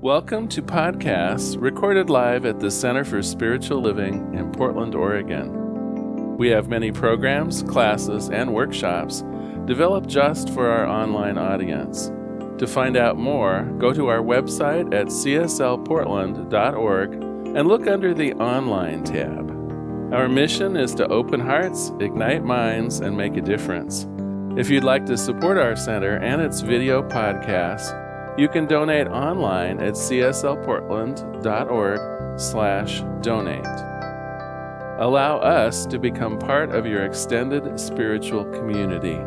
Welcome to podcasts recorded live at the Center for Spiritual Living in Portland, Oregon. We have many programs, classes, and workshops developed just for our online audience. To find out more, go to our website at cslportland.org and look under the Online tab. Our mission is to open hearts, ignite minds, and make a difference. If you'd like to support our center and its video podcasts, you can donate online at cslportland.org/donate. Allow us to become part of your extended spiritual community.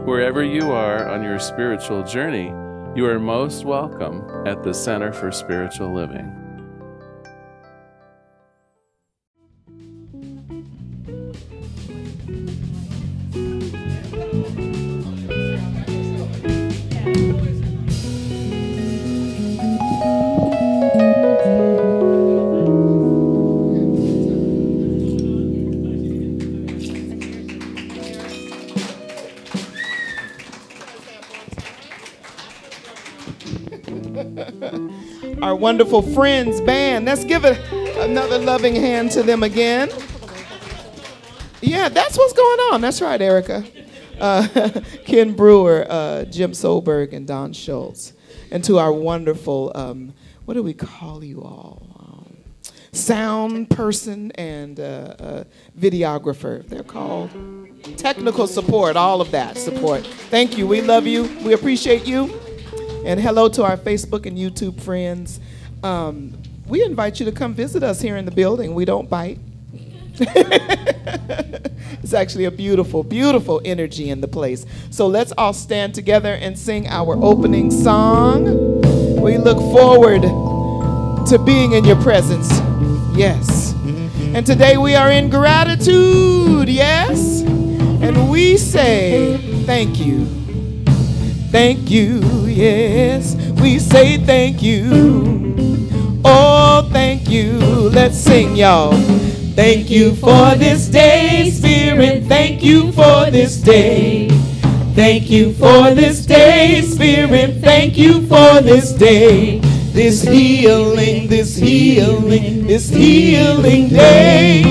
Wherever you are on your spiritual journey, you are most welcome at the Center for Spiritual Living. Our wonderful Friends band. Let's give it another loving hand to them again. Yeah, that's what's going on. That's right, Erica. Ken Brewer, Jim Solberg, and Don Schultz. And to our wonderful, what do we call you all? Sound person and videographer. They're called technical support, all of that support. Thank you. We love you. We appreciate you. And hello to our Facebook and YouTube friends. We invite you to come visit us here in the building. We don't bite. It's actually a beautiful, beautiful energy in the place. So let's all stand together and sing our opening song. We look forward to being in your presence. Yes. And today we are in gratitude. Yes. And we say thank you. Thank you, yes, we say thank you. Oh, thank you, let's sing, y'all. Thank you for this day, Spirit, thank you for this day. Thank you for this day, Spirit, thank you for this day. This healing, this healing, this healing day.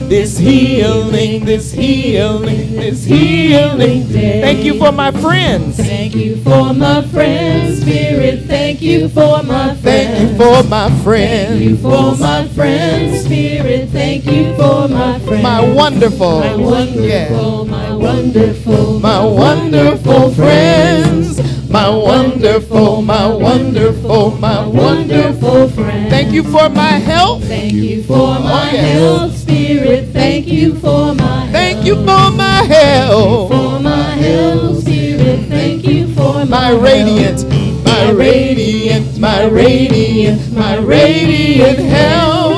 This healing, this healing, this healing day. Thank you for my friends. Thank you for my friends, Spirit. Thank you for my friends. Thank you for my friends. Thank you for my friends, Spirit. Thank you for my friends. My wonderful, my wonderful, yeah. my wonderful, my wonderful friends. My wonderful, my wonderful, my wonderful friends. Thank you for my health. Thank you for my health, Spirit. Thank you for my health. Thank you for my health. For my health, Spirit. Thank you for my radiant, my radiant, my radiant, my radiant health.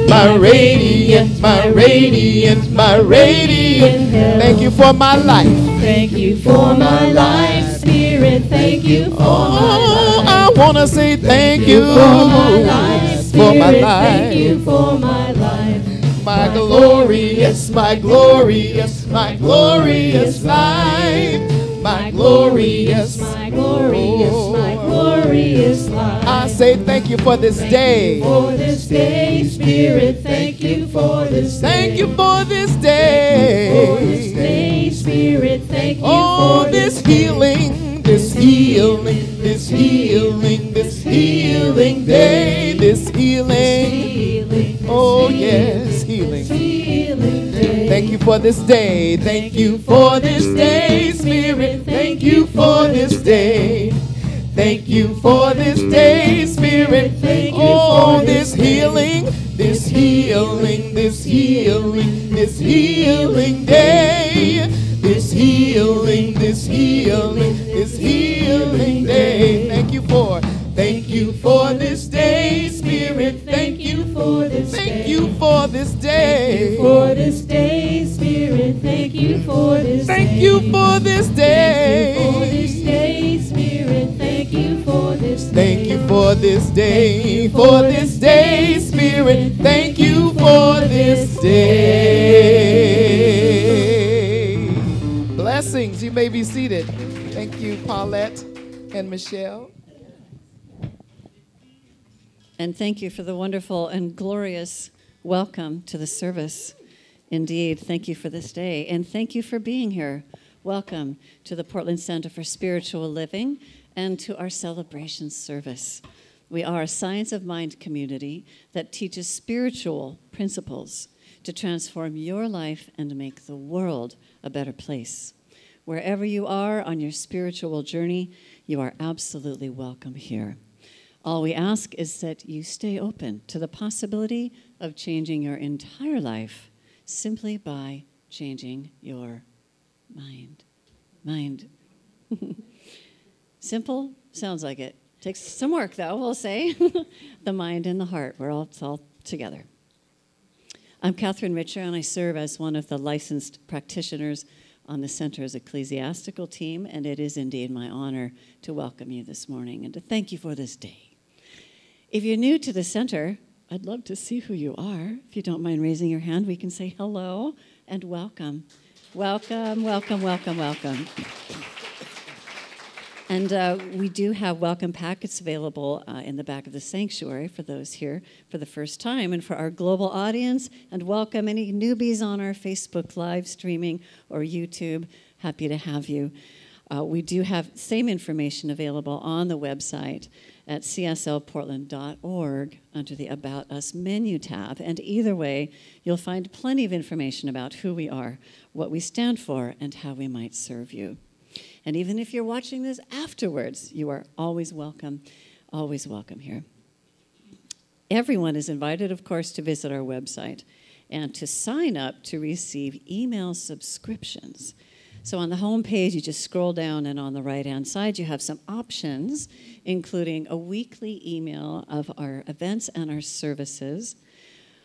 My radiant, my radiant, my radiant health. Thank you for my life. Thank you for my life, Spirit. Thank you for my life. I want to say thank you for my life, Spirit. For my life. Thank you for my life. My glorious, my glorious, my glorious life. My glorious, my glorious, my glorious life. I say thank you for this day. For this day, Spirit. Thank you for this day. Thank you for this day. For this day, Spirit. Thank you for this healing, this healing, this healing, this healing day, this healing. Oh yes, healing. Thank you for this day. Thank you for this day, Spirit. Thank you for this day. Thank you for this day, Spirit. Thank you for this healing, this healing, this healing, this healing day. This healing, this healing, this healing day. Thank you for this day, Spirit. Thank you for this day. Thank you for this day. For this day, Spirit. Thank you for this day. Thank you for this day. For this day, Spirit. Thank you for this day. Thank you for this day. For this day, Spirit. Thank you for this day. Blessings. You may be seated. Thank you, Paulette and Michelle. And thank you for the wonderful and glorious welcome to the service. Indeed, thank you for this day, and thank you for being here. Welcome to the Portland Center for Spiritual Living and to our celebration service. We are a science of mind community that teaches spiritual principles to transform your life and make the world a better place. Wherever you are on your spiritual journey, you are absolutely welcome here. All we ask is that you stay open to the possibility of changing your entire life simply by changing your mind. Mind. Simple? Sounds like it. Takes some work, though, we'll say. The mind and the heart, it's all together. I'm Catherine Richer, and I serve as one of the licensed practitioners on the Center's ecclesiastical team, and it is indeed my honor to welcome you this morning and to thank you for this day. If you're new to the Center, I'd love to see who you are. If you don't mind raising your hand, we can say hello and welcome. Welcome, welcome, welcome, welcome. And we do have welcome packets available in the back of the sanctuary for those here for the first time and for our global audience. And welcome any newbies on our Facebook live streaming or YouTube. Happy to have you. We do have same information available on the website at cslportland.org under the About Us menu tab. And either way, you'll find plenty of information about who we are, what we stand for, and how we might serve you. And even if you're watching this afterwards, you are always welcome here. Everyone is invited, of course, to visit our website and to sign up to receive email subscriptions. So on the home page, you just scroll down, and on the right-hand side, you have some options, including a weekly email of our events and our services.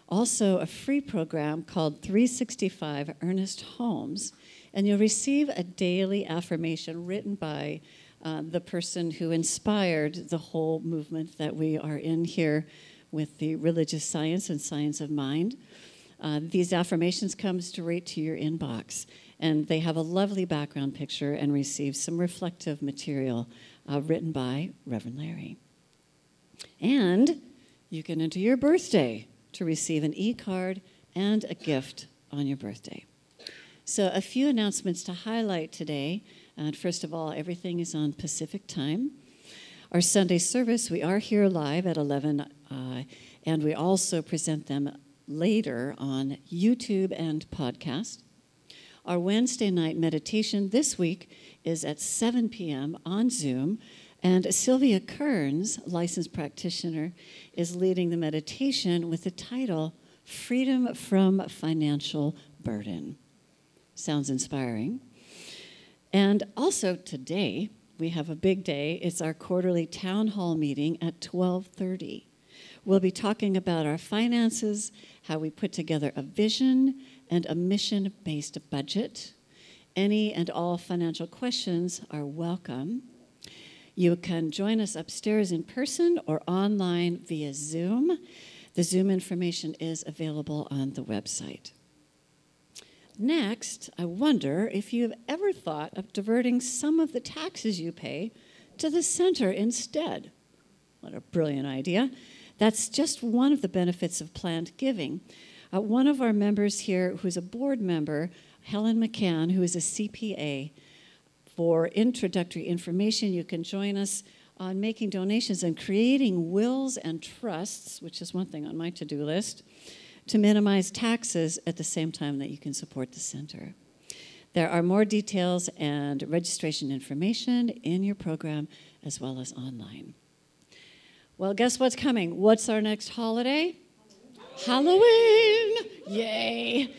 Also, a free program called 365 Earnest Homes, and you'll receive a daily affirmation written by the person who inspired the whole movement that we are in here with the religious science and science of mind. These affirmations come straight to your inbox, and they have a lovely background picture and receive some reflective material written by Reverend Larry. And you can enter your birthday to receive an e-card and a gift on your birthday. So a few announcements to highlight today. And first of all, everything is on Pacific time. Our Sunday service, we are here live at 11, and we also present them later on YouTube and podcast. Our Wednesday night meditation this week is at 7 p.m. on Zoom, and Sylvia Kearns, licensed practitioner, is leading the meditation with the title, Freedom from Financial Burden. Sounds inspiring. And also today, we have a big day. It's our quarterly town hall meeting at 12:30. We'll be talking about our finances, how we put together a vision and a mission-based budget. Any and all financial questions are welcome. You can join us upstairs in person or online via Zoom. The Zoom information is available on the website. Next, I wonder if you have ever thought of diverting some of the taxes you pay to the center instead. What a brilliant idea. That's just one of the benefits of planned giving. One of our members here, who's a board member, Helen McCann, who is a CPA, for introductory information, you can join us on making donations and creating wills and trusts, which is one thing on my to-do list, to minimize taxes at the same time that you can support the center. There are more details and registration information in your program as well as online. Well, guess what's coming? What's our next holiday? Halloween! Yay!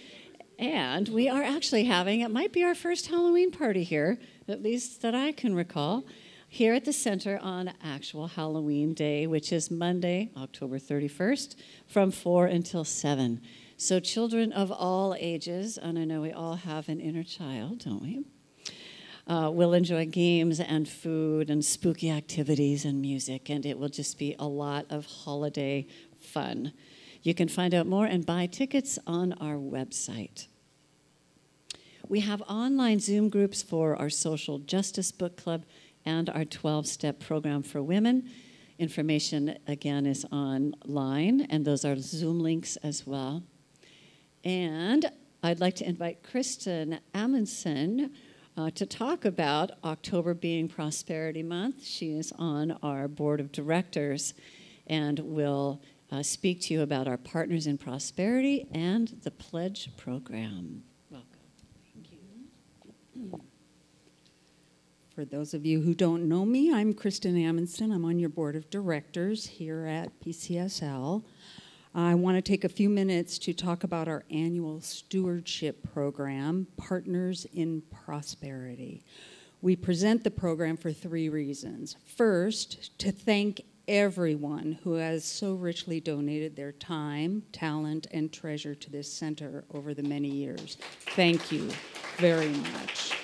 And we are actually having, it might be our first Halloween party here, at least that I can recall, here at the center on actual Halloween day, which is Monday, October 31st, from 4 until 7. So children of all ages, and I know we all have an inner child, don't we? Will enjoy games and food and spooky activities and music, and it will just be a lot of holiday fun. You can find out more and buy tickets on our website. We have online Zoom groups for our Social Justice Book Club and our 12-step program for women. Information, again, is online, and those are Zoom links as well. And I'd like to invite Kristen Amundsen to talk about October being Prosperity Month. She is on our board of directors and will speak to you about our Partners in Prosperity and the Pledge Program. Welcome. Thank you. For those of you who don't know me, I'm Kristen Amundsen. I'm on your board of directors here at PCSL. I want to take a few minutes to talk about our annual stewardship program, Partners in Prosperity. We present the program for 3 reasons. First, to thank everyone who has so richly donated their time, talent, and treasure to this center over the many years. Thank you very much.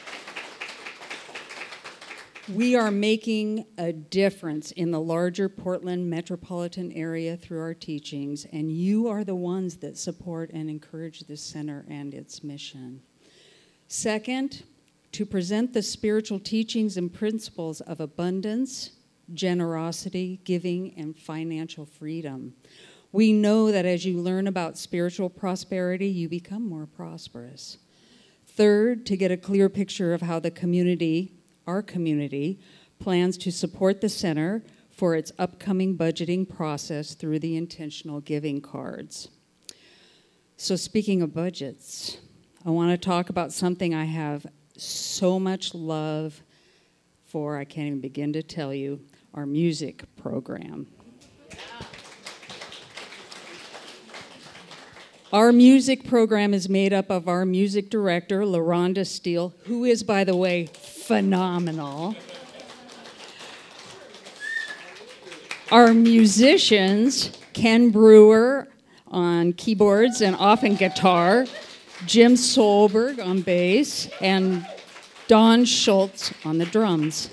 We are making a difference in the larger Portland metropolitan area through our teachings, and you are the ones that support and encourage this center and its mission. Second, to present the spiritual teachings and principles of abundance, generosity, giving, and financial freedom. We know that as you learn about spiritual prosperity, you become more prosperous. Third, to get a clear picture of how the community, our community, plans to support the center for its upcoming budgeting process through the intentional giving cards. So speaking of budgets, I want to talk about something I have so much love for, I can't even begin to tell you, our music program. Our music program is made up of our music director, LaRhonda Steele, who is, by the way, phenomenal. Our musicians, Ken Brewer on keyboards and often guitar, Jim Solberg on bass, and Don Schultz on the drums.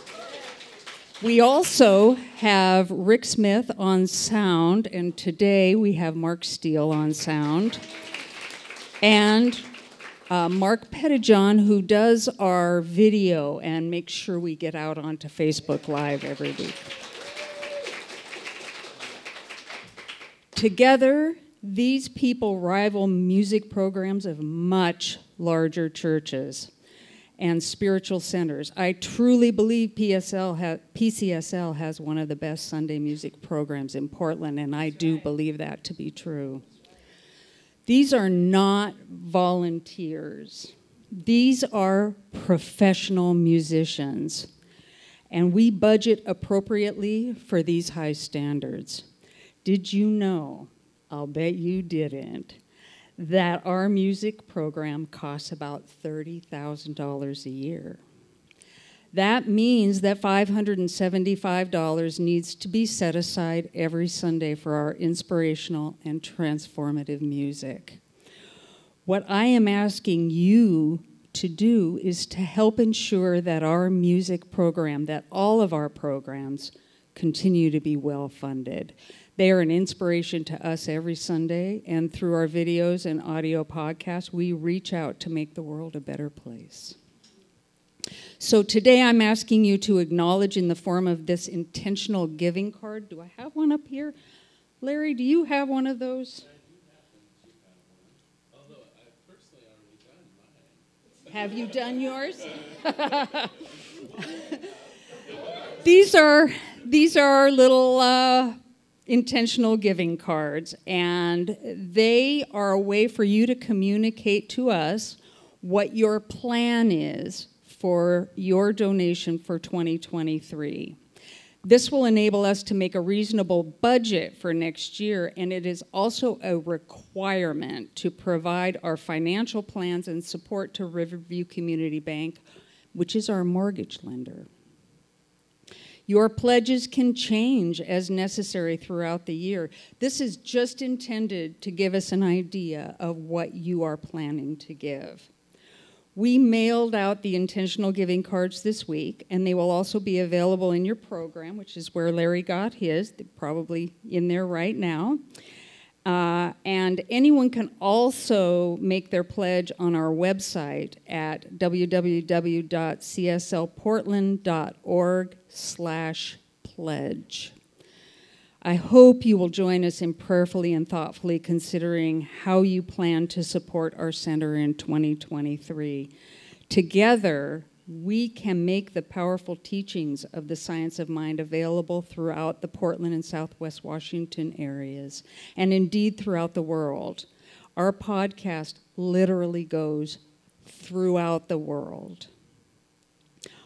We also have Rick Smith on sound, and today we have Mark Steele on sound. And Mark Pettijohn, who does our video and makes sure we get out onto Facebook Live every week. Together, these people rival music programs of much larger churches and spiritual centers. I truly believe PCSL has one of the best Sunday music programs in Portland, and I do believe that to be true. These are not volunteers. These are professional musicians, and we budget appropriately for these high standards. Did you know, I'll bet you didn't, that our music program costs about $30,000 a year? That means that $575 needs to be set aside every Sunday for our inspirational and transformative music. What I am asking you to do is to help ensure that our music program, that all of our programs, continue to be well funded. They are an inspiration to us every Sunday, and through our videos and audio podcasts, we reach out to make the world a better place. So today I'm asking you to acknowledge in the form of this intentional giving card. Do I have one up here? Larry, do you have one of those? I do happen to have one, although I've personally already done mine. Have you done yours? These are our little intentional giving cards, and they are a way for you to communicate to us what your plan is for your donation for 2023. This will enable us to make a reasonable budget for next year, and it is also a requirement to provide our financial plans and support to Riverview Community Bank, which is our mortgage lender. Your pledges can change as necessary throughout the year. This is just intended to give us an idea of what you are planning to give. We mailed out the intentional giving cards this week, and they will also be available in your program, which is where Larry got his. They're probably in there right now. And anyone can also make their pledge on our website at www.cslportland.org/pledge. I hope you will join us in prayerfully and thoughtfully considering how you plan to support our center in 2023. Together, we can make the powerful teachings of the science of mind available throughout the Portland and Southwest Washington areas, and indeed throughout the world. Our podcast literally goes throughout the world.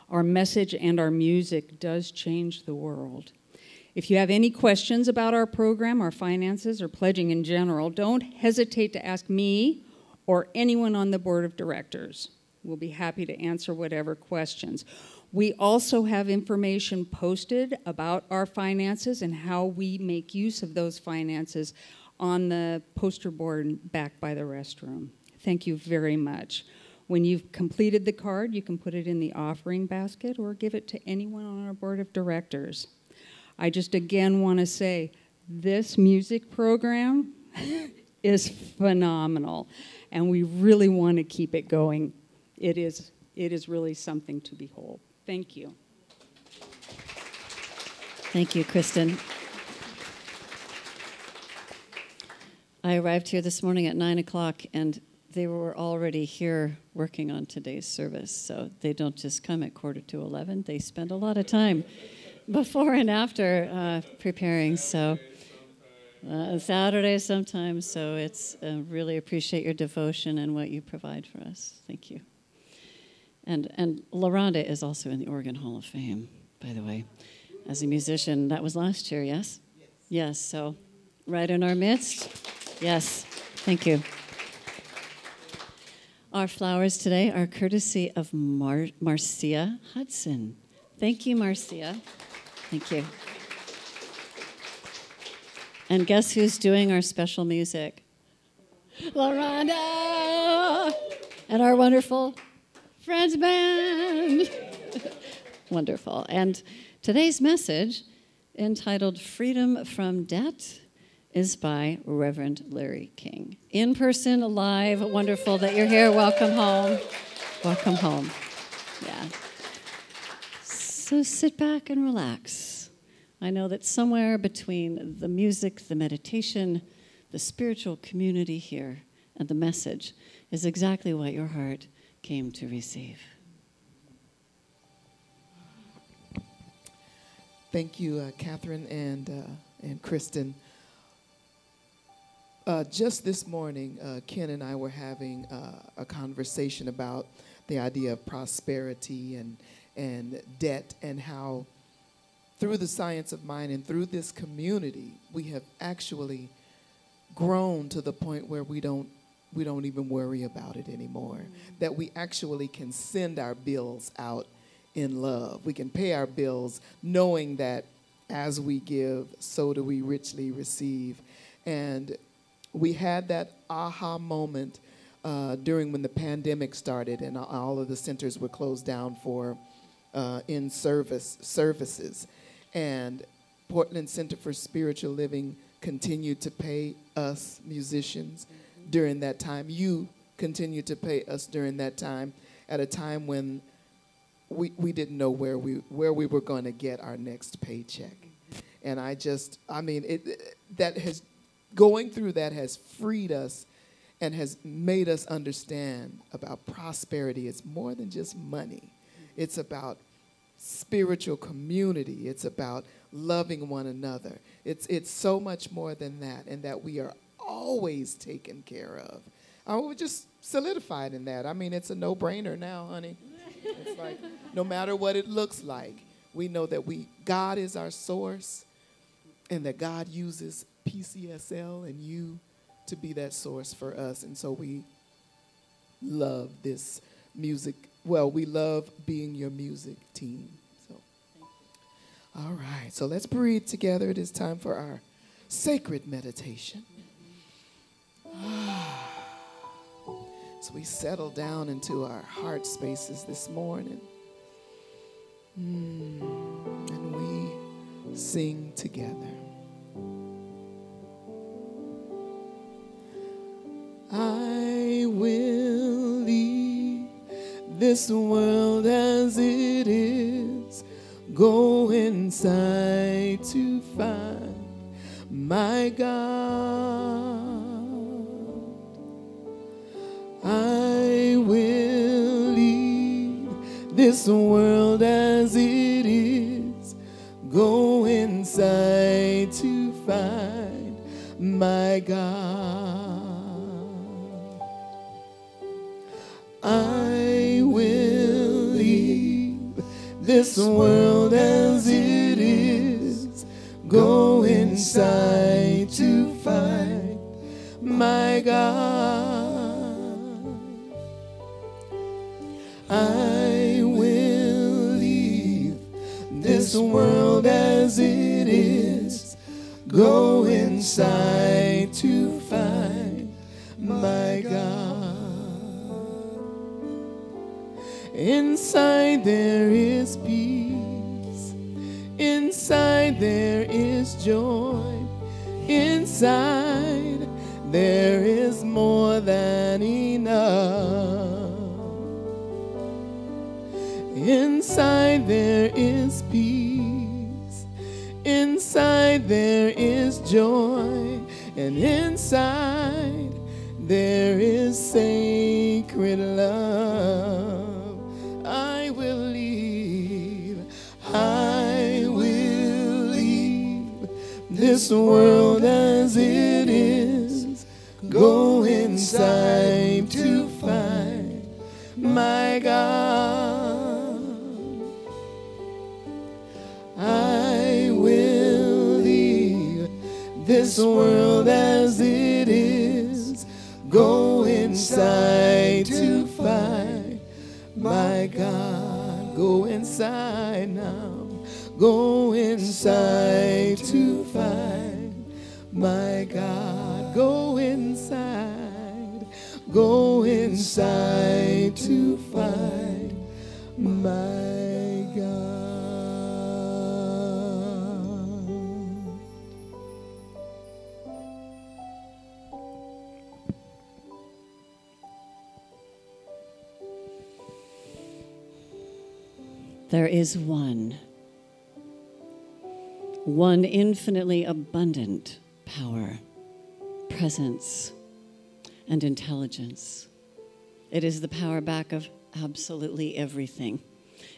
Our message and our music does change the world. If you have any questions about our program, our finances, or pledging in general, don't hesitate to ask me or anyone on the board of directors. We'll be happy to answer whatever questions. We also have information posted about our finances and how we make use of those finances on the poster board back by the restroom. Thank you very much. When you've completed the card, you can put it in the offering basket or give it to anyone on our board of directors. I just again want to say this music program is phenomenal, and we really want to keep it going. It is really something to behold. Thank you. Thank you, Kristen. I arrived here this morning at 9 o'clock, and they were already here working on today's service. So they don't just come at 11:45. They spend a lot of time before and after preparing. So Saturday sometimes. So it's really appreciate your devotion and what you provide for us. Thank you. And LaRhonda is also in the Oregon Hall of Fame, by the way, as a musician. That was last year, yes? Yes. So right in our midst. Yes. Thank you. Our flowers today are courtesy of Marcia Hudson. Thank you, Marcia. Thank you. And guess who's doing our special music? LaRhonda! And our wonderful Friends Band. Wonderful. And today's message, entitled Freedom from Debt, is by Reverend Larry King. In person, live, wonderful that you're here. Welcome home. Welcome home. Yeah. So sit back and relax. I know that somewhere between the music, the meditation, the spiritual community here, and the message is exactly what your heart came to receive. Thank you, Catherine and Kristen. Just this morning, Ken and I were having a conversation about the idea of prosperity and debt, and how through the science of mind and through this community, we have actually grown to the point where we don't even worry about it anymore. That we actually can send our bills out in love. We can pay our bills knowing that as we give, so do we richly receive. And we had that aha moment during when the pandemic started and all of the centers were closed down for services. And Portland Center for Spiritual Living continued to pay us musicians during that time. You continued to pay us during that time, at a time when we didn't know where we were going to get our next paycheck. And going through that has freed us and has made us understand about prosperity. It's more than just money. It's about spiritual community. It's about loving one another. It's so much more than that, and that we are always taken care of. We're just solidified in that. I mean, it's a no-brainer now, honey. It's like, no matter what it looks like, we know that God is our source, and that God uses PCSL and you to be that source for us. And so we love this music. Well, we love being your music team. So, all right. So let's breathe together. It is time for our sacred meditation. So we settle down into our heart spaces this morning. And we sing together. I will leave this world as it is, go inside to find my God. I will leave this world as it is, go inside to find my God. I will leave this world as it is, go inside to find my God. I will leave this world as it is, go inside to find my God. Inside there is peace, inside there is joy, inside there is more than enough. Inside there is peace, inside there is joy, and inside there is sacred love. I will leave this world as it is, go inside to find my God. I will leave this world as it is, go inside to find my God. Go inside now, go inside to find my God. Go inside to find my God. There is one infinitely abundant power, presence, and intelligence. It is the power back of absolutely everything.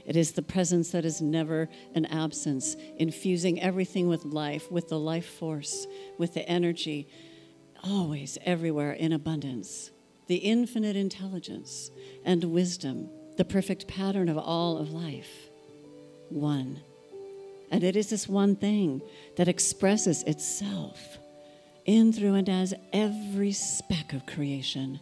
It is the presence that is never an absence, infusing everything with life, with the life force, with the energy, always, everywhere, in abundance. The infinite intelligence and wisdom, the perfect pattern of all of life. One. And it is this one thing that expresses itself in, through, and as every speck of creation.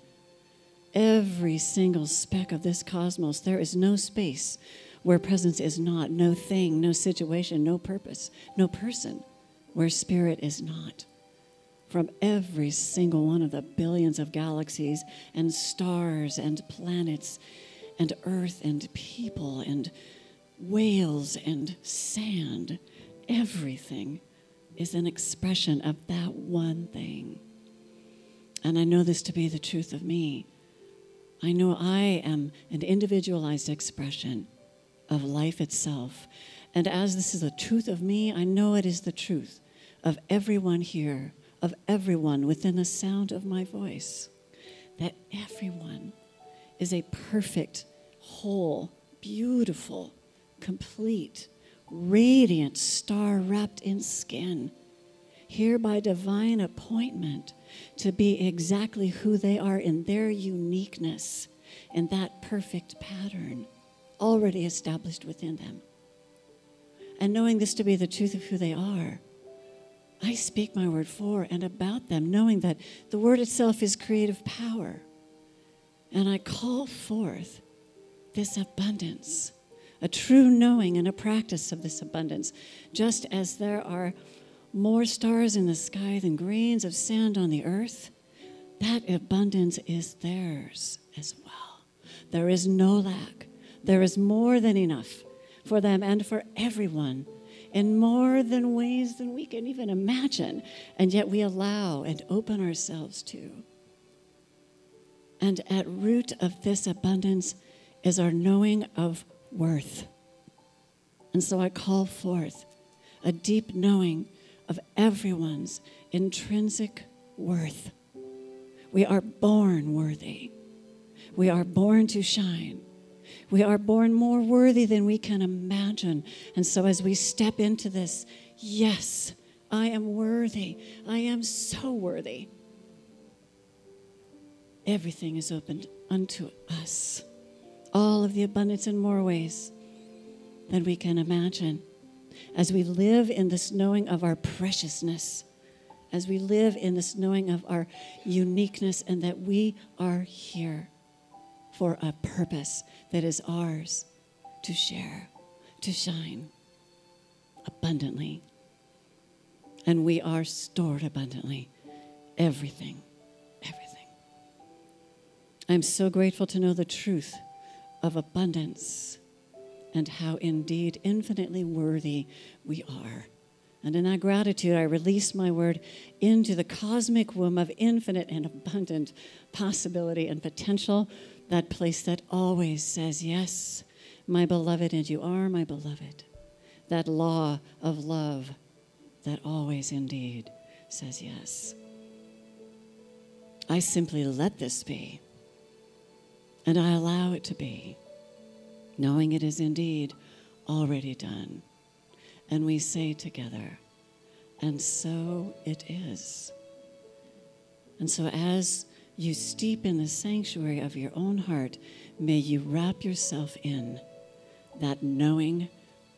Every single speck of this cosmos. There is no space where presence is not, no thing, no situation, no purpose, no person where spirit is not. From every single one of the billions of galaxies and stars and planets and earth and people and whales and sand, everything is an expression of that one thing. And I know this to be the truth of me. I know I am an individualized expression of life itself. And as this is the truth of me, I know it is the truth of everyone here, of everyone within the sound of my voice, that everyone is a perfect, whole, beautiful, complete, radiant star wrapped in skin, here by divine appointment to be exactly who they are in their uniqueness, in that perfect pattern already established within them. And knowing this to be the truth of who they are, I speak my word for and about them, knowing that the word itself is creative power. And I call forth this abundance, a true knowing and a practice of this abundance, just as there are more stars in the sky than grains of sand on the earth. That abundance is theirs as well. There is no lack. There is more than enough for them and for everyone in more than ways than we can even imagine, and yet we allow and open ourselves to. And at root of this abundance is our knowing of worth. And so I call forth a deep knowing of everyone's intrinsic worth. We are born worthy. We are born to shine. We are born more worthy than we can imagine. And so as we step into this, yes, I am worthy. I am so worthy. Everything is opened unto us. All of the abundance in more ways than we can imagine. As we live in this knowing of our preciousness, as we live in this knowing of our uniqueness, and that we are here for a purpose that is ours to share, to shine abundantly. And we are stored abundantly. Everything, everything. I'm so grateful to know the truth of abundance and how indeed infinitely worthy we are. And in that gratitude, I release my word into the cosmic womb of infinite and abundant possibility and potential, that place that always says, yes, my beloved, and you are my beloved. That law of love that always indeed says yes. I simply let this be, and I allow it to be, knowing it is indeed already done. And we say together, and so it is. And so as you steep in the sanctuary of your own heart, may you wrap yourself in that knowing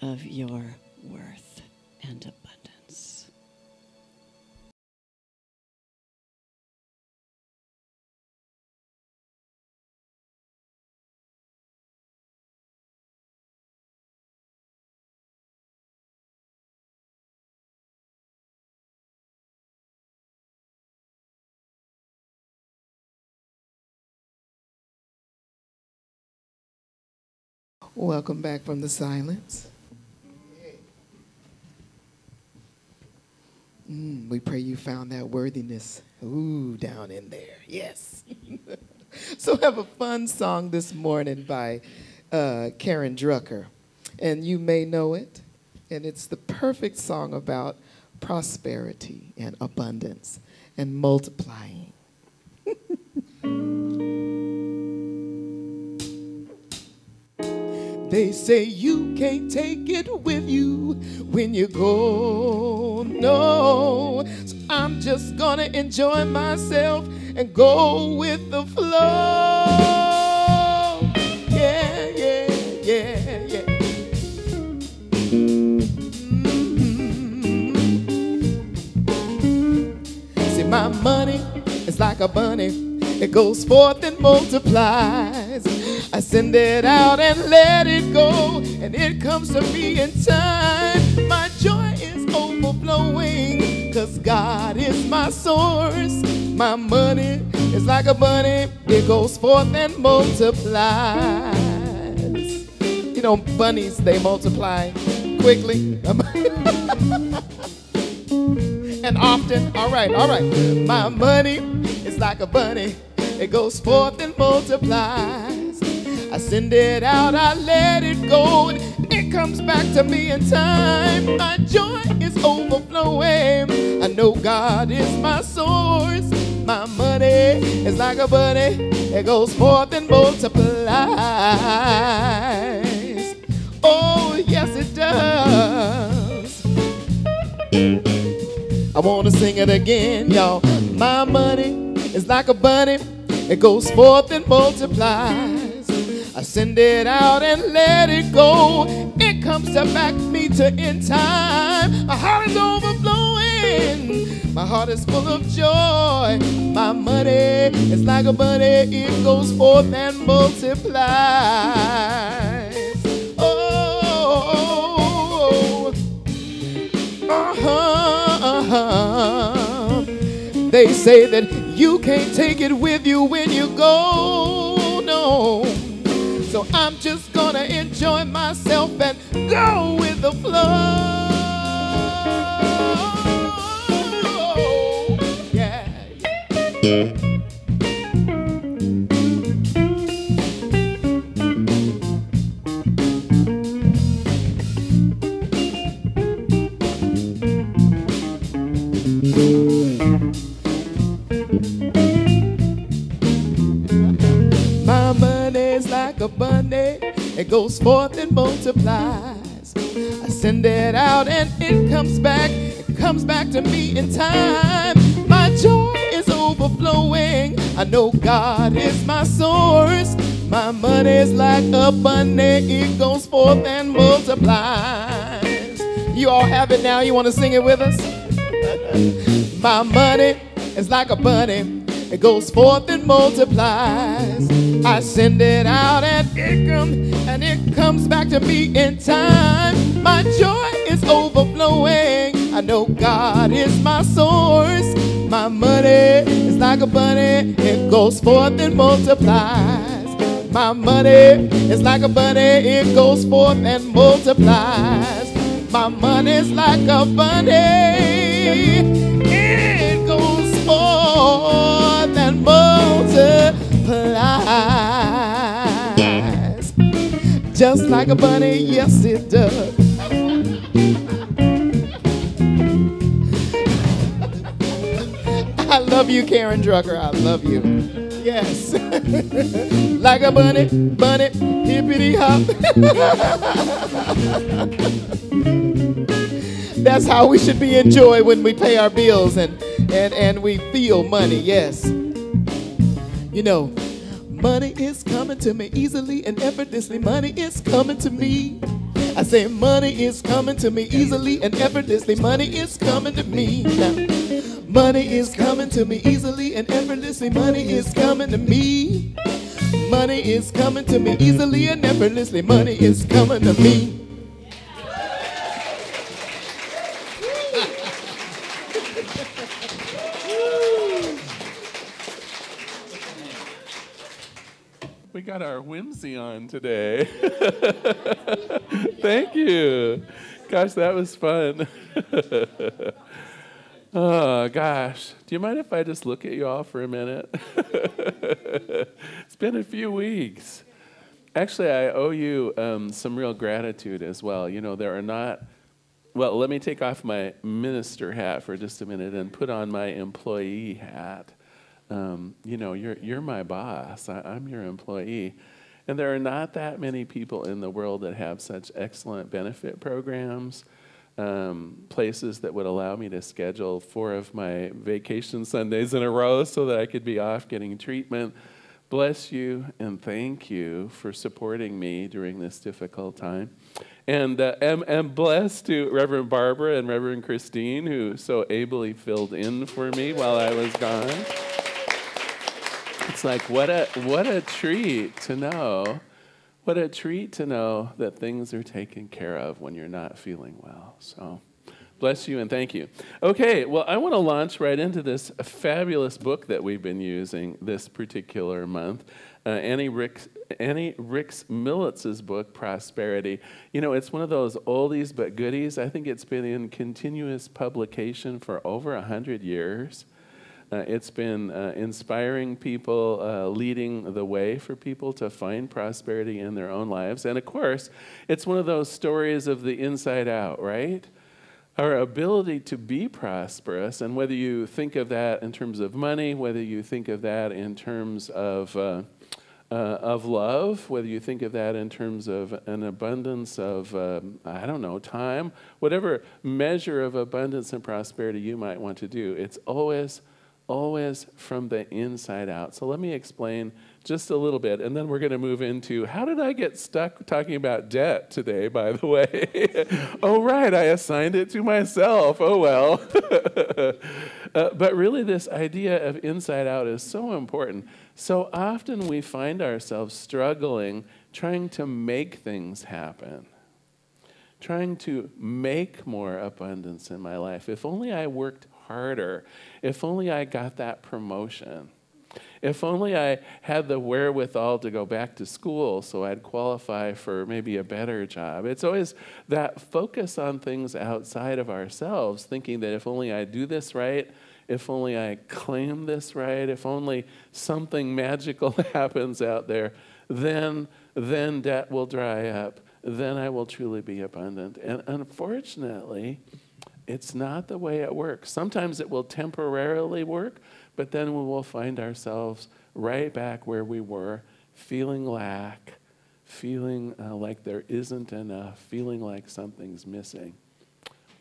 of your worth and abundance. Welcome back from the silence. We pray you found that worthiness, down in there. Yes. So I have a fun song this morning by Karen Drucker, and you may know it, and it's the perfect song about prosperity and abundance and multiplying. They say you can't take it with you when you go, no. So I'm just gonna enjoy myself and go with the flow. Yeah, yeah, yeah, yeah. See, my money is like a bunny. It goes forth and multiplies. I send it out and let it go, and it comes to me in time. My joy is overflowing, 'cause God is my source. My money is like a bunny. It goes forth and multiplies. You know, bunnies, they multiply quickly. And often. All right. My money is like a bunny. It goes forth and multiplies. I send it out, I let it go, and it comes back to me in time. My joy is overflowing. I know God is my source. My money is like a bunny. It goes forth and multiplies. Oh, yes, it does. I want to sing it again, y'all. My money is like a bunny. It goes forth and multiplies. I send it out and let it go. It comes to back me to in time. My heart is overflowing. My heart is full of joy. My money is like a bunny. It goes forth and multiplies. Oh, They say that you can't take it with you when you go, no. So I'm just gonna enjoy myself and go with the flow. Yeah. My money's like a bunny, it goes forth and multiplies. I send it out and it comes back to me in time. My joy is overflowing, I know God is my source. My money's like a bunny, it goes forth and multiplies. You all have it now, you want to sing it with us? My money is like a bunny, it goes forth and multiplies. I send it out and it comes back to me in time. My joy is overflowing, I know God is my source. My money is like a bunny, it goes forth and multiplies. My money is like a bunny, it goes forth and multiplies. My money is like a bunny, it goes forth and multiplies. Just like a bunny, yes it does. I love you, Karen Drucker, I love you. Yes. Like a bunny, hippity hop. That's how we should be in joy when we pay our bills and we feel money, yes. You know, money is coming to me easily and effortlessly. Money is coming to me. I say money is coming to me easily and effortlessly. Money is coming to me now. Money is coming to me easily and effortlessly. Money is coming to me. Money is coming to me easily and effortlessly. Money is coming to me. We got our whimsy on today. Thank you. Gosh, that was fun. Oh, gosh. Do you mind if I just look at you all for a minute? It's been a few weeks. Actually, I owe you some real gratitude as well. You know, there are not... Well, let me take off my minister hat for just a minute and put on my employee hat. You know, you're my boss. I'm your employee. And there are not that many people in the world that have such excellent benefit programs, places that would allow me to schedule 4 of my vacation Sundays in a row so that I could be off getting treatment. Bless you and thank you for supporting me during this difficult time. And am blessed to Reverend Barbara and Reverend Christine, who so ably filled in for me while I was gone. It's like, what a treat to know. What a treat to know that things are taken care of when you're not feeling well. So bless you and thank you. Okay, well, I want to launch right into this fabulous book that we've been using this particular month. Annie Ricks Millitz's book, Prosperity. You know, it's one of those oldies but goodies. I think it's been in continuous publication for over 100 years. It's been inspiring people, leading the way for people to find prosperity in their own lives. And of course, it's one of those stories of the inside out, right? Our ability to be prosperous, and whether you think of that in terms of money, whether you think of that in terms of love, whether you think of that in terms of an abundance of, I don't know, time, whatever measure of abundance and prosperity you might want to do, it's always from the inside out. So let me explain just a little bit, and then we're going to move into, how did I get stuck talking about debt today, by the way? Oh, right, I assigned it to myself. Oh, well. But really, this idea of inside out is so important. So often we find ourselves struggling, trying to make things happen, trying to make more abundance in my life. If only I worked harder. If only I got that promotion. If only I had the wherewithal to go back to school so I'd qualify for maybe a better job. It's always that focus on things outside of ourselves, thinking that if only I do this right, if only I claim this right, if only something magical happens out there, then debt will dry up. Then I will truly be abundant. And unfortunately, It's not the way it works. Sometimes it will temporarily work, but then we will find ourselves right back where we were, feeling lack, feeling like there isn't enough, feeling like something's missing.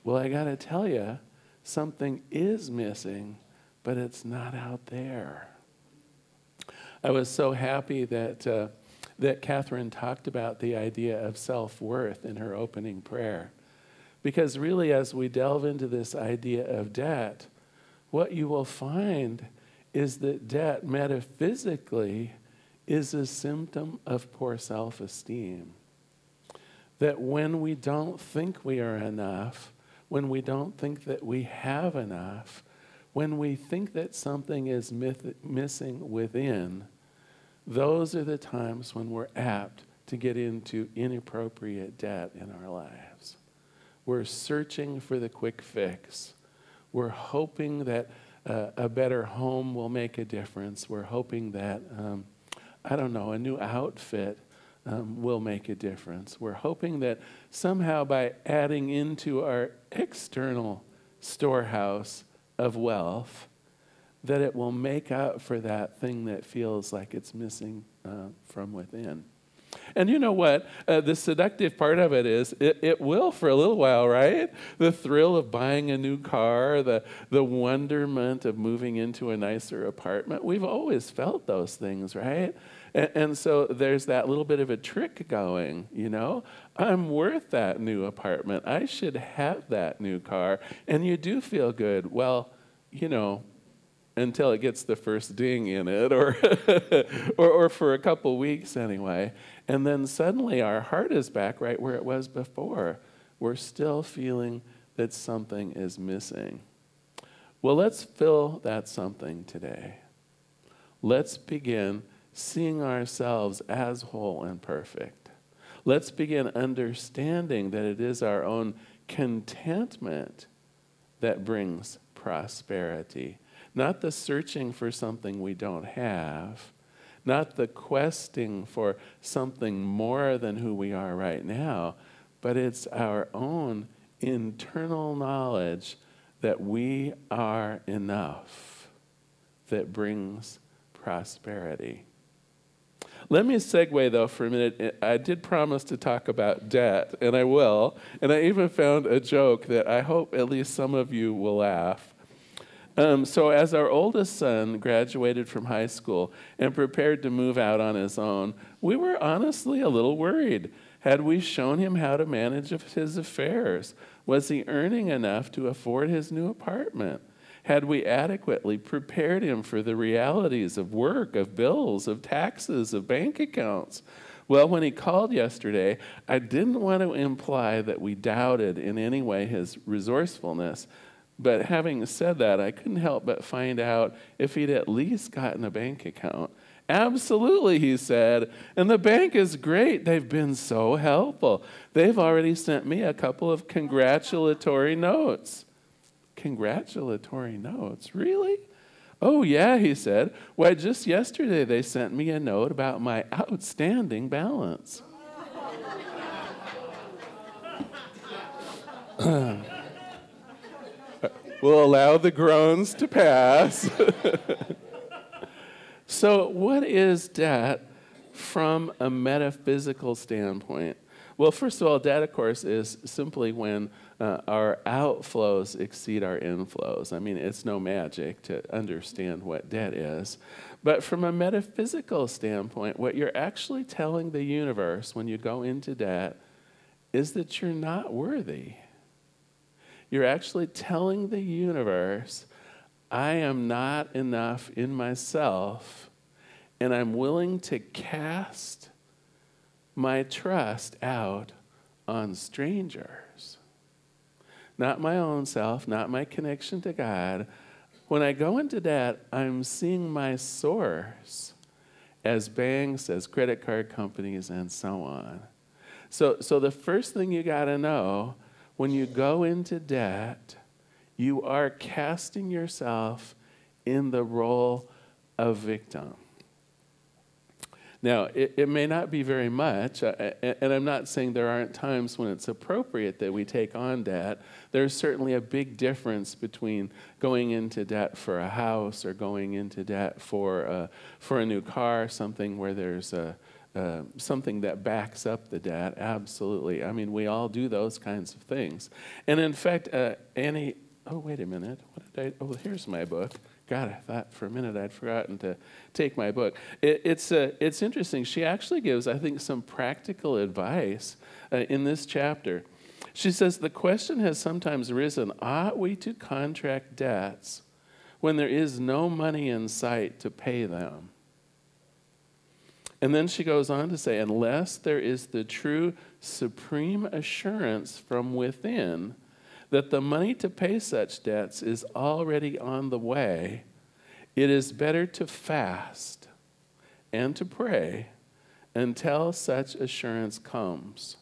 Well, I got to tell you, something is missing, but it's not out there. I was so happy that Catherine talked about the idea of self-worth in her opening prayer. Because really, as we delve into this idea of debt, what you will find is that debt metaphysically is a symptom of poor self-esteem. That when we don't think we are enough, when we don't think that we have enough, when we think that something is missing within, those are the times when we're apt to get into inappropriate debt in our lives. We're searching for the quick fix. We're hoping that a better home will make a difference. We're hoping that, a new outfit will make a difference. We're hoping that somehow by adding into our external storehouse of wealth, that it will make up for that thing that feels like it's missing from within. And you know what? The seductive part of it is, it will for a little while, right? The thrill of buying a new car, the wonderment of moving into a nicer apartment. We've always felt those things, right? And so there's that little bit of a trick going, you know? I'm worth that new apartment. I should have that new car. And you do feel good. Well, you know, until it gets the first ding in it, or for a couple weeks anyway. And then suddenly our heart is back right where it was before. We're still feeling that something is missing. Well, let's fill that something today. Let's begin seeing ourselves as whole and perfect. Let's begin understanding that it is our own contentment that brings prosperity. Not the searching for something we don't have, not the questing for something more than who we are right now, but it's our own internal knowledge that we are enough that brings prosperity. Let me segue, though, for a minute. I did promise to talk about debt, and I will. And I even found a joke that I hope at least some of you will laugh. So as our oldest son graduated from high school and prepared to move out on his own, we were honestly a little worried. Had we shown him how to manage his affairs? Was he earning enough to afford his new apartment? Had we adequately prepared him for the realities of work, of bills, of taxes, of bank accounts? Well, when he called yesterday, I didn't want to imply that we doubted in any way his resourcefulness. But having said that, I couldn't help but find out if he'd at least gotten a bank account. Absolutely, he said. And the bank is great. They've been so helpful. They've already sent me a couple of congratulatory notes. Congratulatory notes? Really? Oh, yeah, he said. Why, just yesterday they sent me a note about my outstanding balance. We'll allow the groans to pass. So what is debt from a metaphysical standpoint? Well, first of all, debt, of course, is simply when our outflows exceed our inflows. I mean, it's no magic to understand what debt is. But from a metaphysical standpoint, what you're actually telling the universe when you go into debt is that you're not worthy. You're actually telling the universe, I am not enough in myself, and I'm willing to cast my trust out on strangers. Not my own self, not my connection to God. When I go into debt, I'm seeing my source as banks, as credit card companies, and so on. So the first thing you got to know, when you go into debt, you are casting yourself in the role of victim. Now, it may not be very much, and I'm not saying there aren't times when it's appropriate that we take on debt. There's certainly a big difference between going into debt for a house or going into debt for a new car, something where there's something that backs up the debt. Absolutely. I mean, we all do those kinds of things. And in fact, Annie, oh, wait a minute. Here's my book. God, I thought for a minute I'd forgotten to take my book. It's interesting. She actually gives, I think, some practical advice in this chapter. She says, the question has sometimes arisen, ought we to contract debts when there is no money in sight to pay them? And then she goes on to say, unless there is the true supreme assurance from within that the money to pay such debts is already on the way, it is better to fast and to pray until such assurance comes.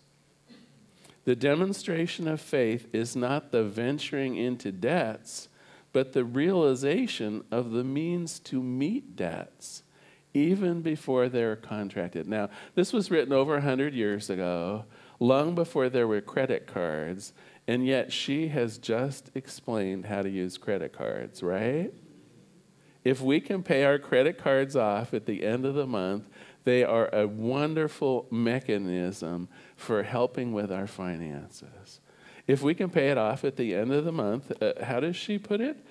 The demonstration of faith is not the venturing into debts, but the realization of the means to meet debts, even before they're contracted. Now, this was written over 100 years ago, long before there were credit cards, and yet she has just explained how to use credit cards, right? If we can pay our credit cards off at the end of the month, they are a wonderful mechanism for helping with our finances. If we can pay it off at the end of the month, how does she put it?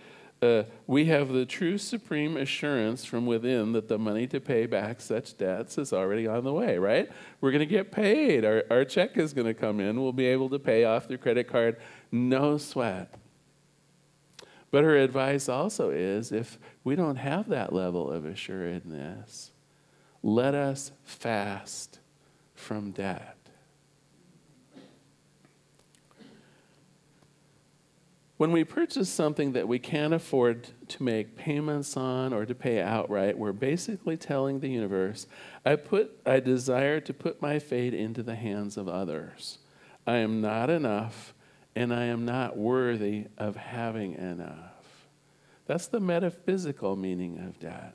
We have the true supreme assurance from within that the money to pay back such debts is already on the way, right? We're going to get paid. Our check is going to come in. We'll be able to pay off the credit card, no sweat. But her advice also is, if we don't have that level of assuredness, let us fast from debt. When we purchase something that we can't afford to make payments on or to pay outright, we're basically telling the universe, I desire to put my fate into the hands of others. I am not enough, and I am not worthy of having enough. That's the metaphysical meaning of debt.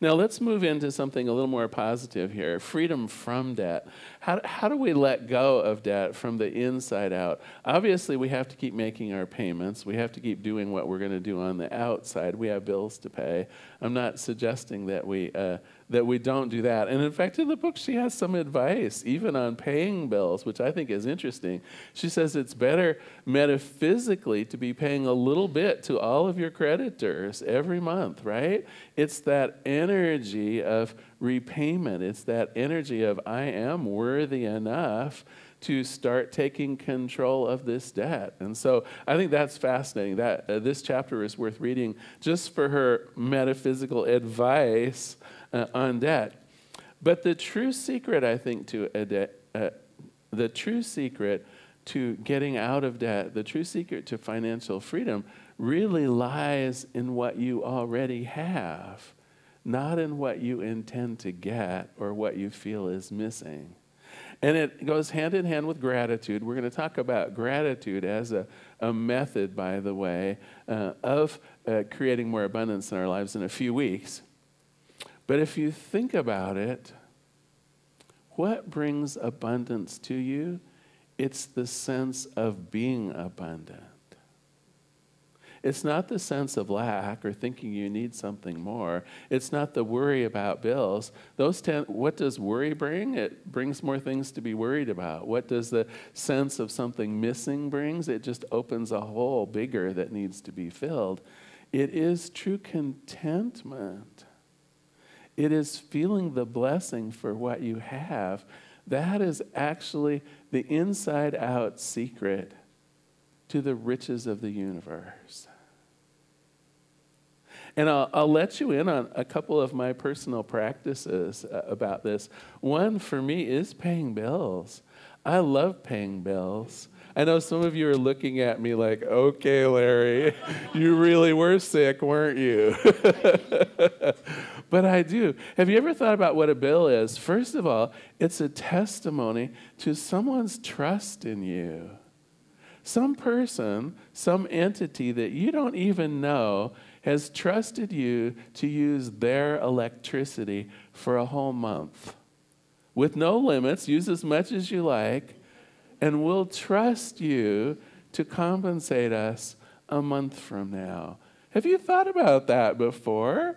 Now let's move into something a little more positive here, freedom from debt. How do we let go of debt from the inside out? Obviously, we have to keep making our payments. We have to keep doing what we're going to do on the outside. We have bills to pay. I'm not suggesting that we don't do that. And in fact, in the book, she has some advice, even on paying bills, which I think is interesting. She says it's better metaphysically to be paying a little bit to all of your creditors every month, right? It's that energy of repayment. It's that energy of, I am worthy enough to start taking control of this debt. And so I think that's fascinating. That this chapter is worth reading just for her metaphysical advice on debt. But the true secret, I think, the true secret to getting out of debt, the true secret to financial freedom really lies in what you already have, not in what you intend to get or what you feel is missing. And it goes hand in hand with gratitude. We're going to talk about gratitude as a method, by the way, of creating more abundance in our lives in a few weeks. But if you think about it, what brings abundance to you? It's the sense of being abundant. It's not the sense of lack or thinking you need something more. It's not the worry about bills. What does worry bring? It brings more things to be worried about. What does the sense of something missing brings? It just opens a hole bigger that needs to be filled. It is true contentment. It is feeling the blessing for what you have. That is actually the inside-out secret to the riches of the universe. And I'll let you in on a couple of my personal practices about this. One, for me, is paying bills. I love paying bills. I know some of you are looking at me like, okay, Larry, you really were sick, weren't you? But I do. Have you ever thought about what a bill is? First of all, it's a testimony to someone's trust in you. Some person, some entity that you don't even know has trusted you to use their electricity for a whole month. With no limits, use as much as you like, and we'll trust you to compensate us a month from now. Have you thought about that before?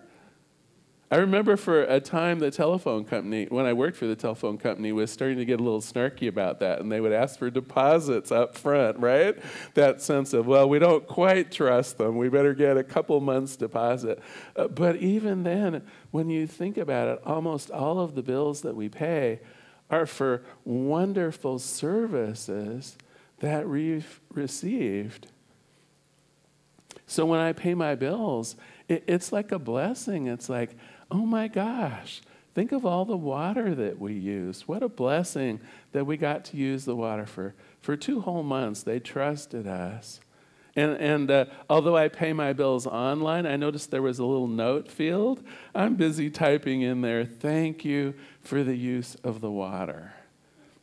I remember for a time the telephone company, when I worked for the telephone company, was starting to get a little snarky about that, and they would ask for deposits up front, right? That sense of, well, we don't quite trust them. We better get a couple months deposit. But even then, when you think about it, almost all of the bills that we pay are for wonderful services that we've received. So when I pay my bills, it's like a blessing. It's like, oh my gosh, think of all the water that we use. What a blessing that we got to use the water for 2 whole months. They trusted us. And although I pay my bills online, I noticed there was a little note field. I'm busy typing in there, thank you for the use of the water.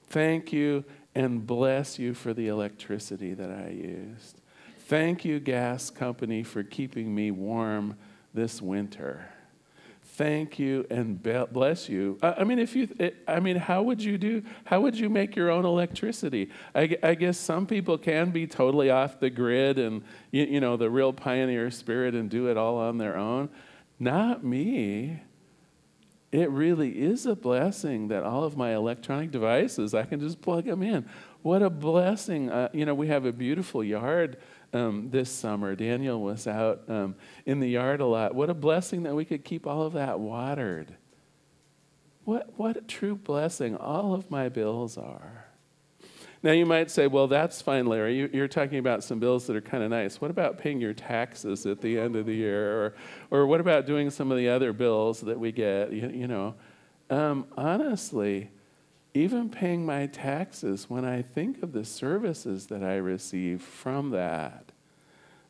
Thank you and bless you for the electricity that I used. Thank you, gas company, for keeping me warm this winter. Thank you and bless you. How would you make your own electricity? I guess some people can be totally off the grid and, the real pioneer spirit and do it all on their own. Not me. It really is a blessing that all of my electronic devices, I can just plug them in. What a blessing. We have a beautiful yard this summer. Daniel was out in the yard a lot. What a blessing that we could keep all of that watered. What a true blessing all of my bills are. Now you might say, well, that's fine, Larry. You're talking about some bills that are kind of nice. What about paying your taxes at the end of the year? Or what about doing some of the other bills that we get? Honestly, even paying my taxes, when I think of the services that I receive from that,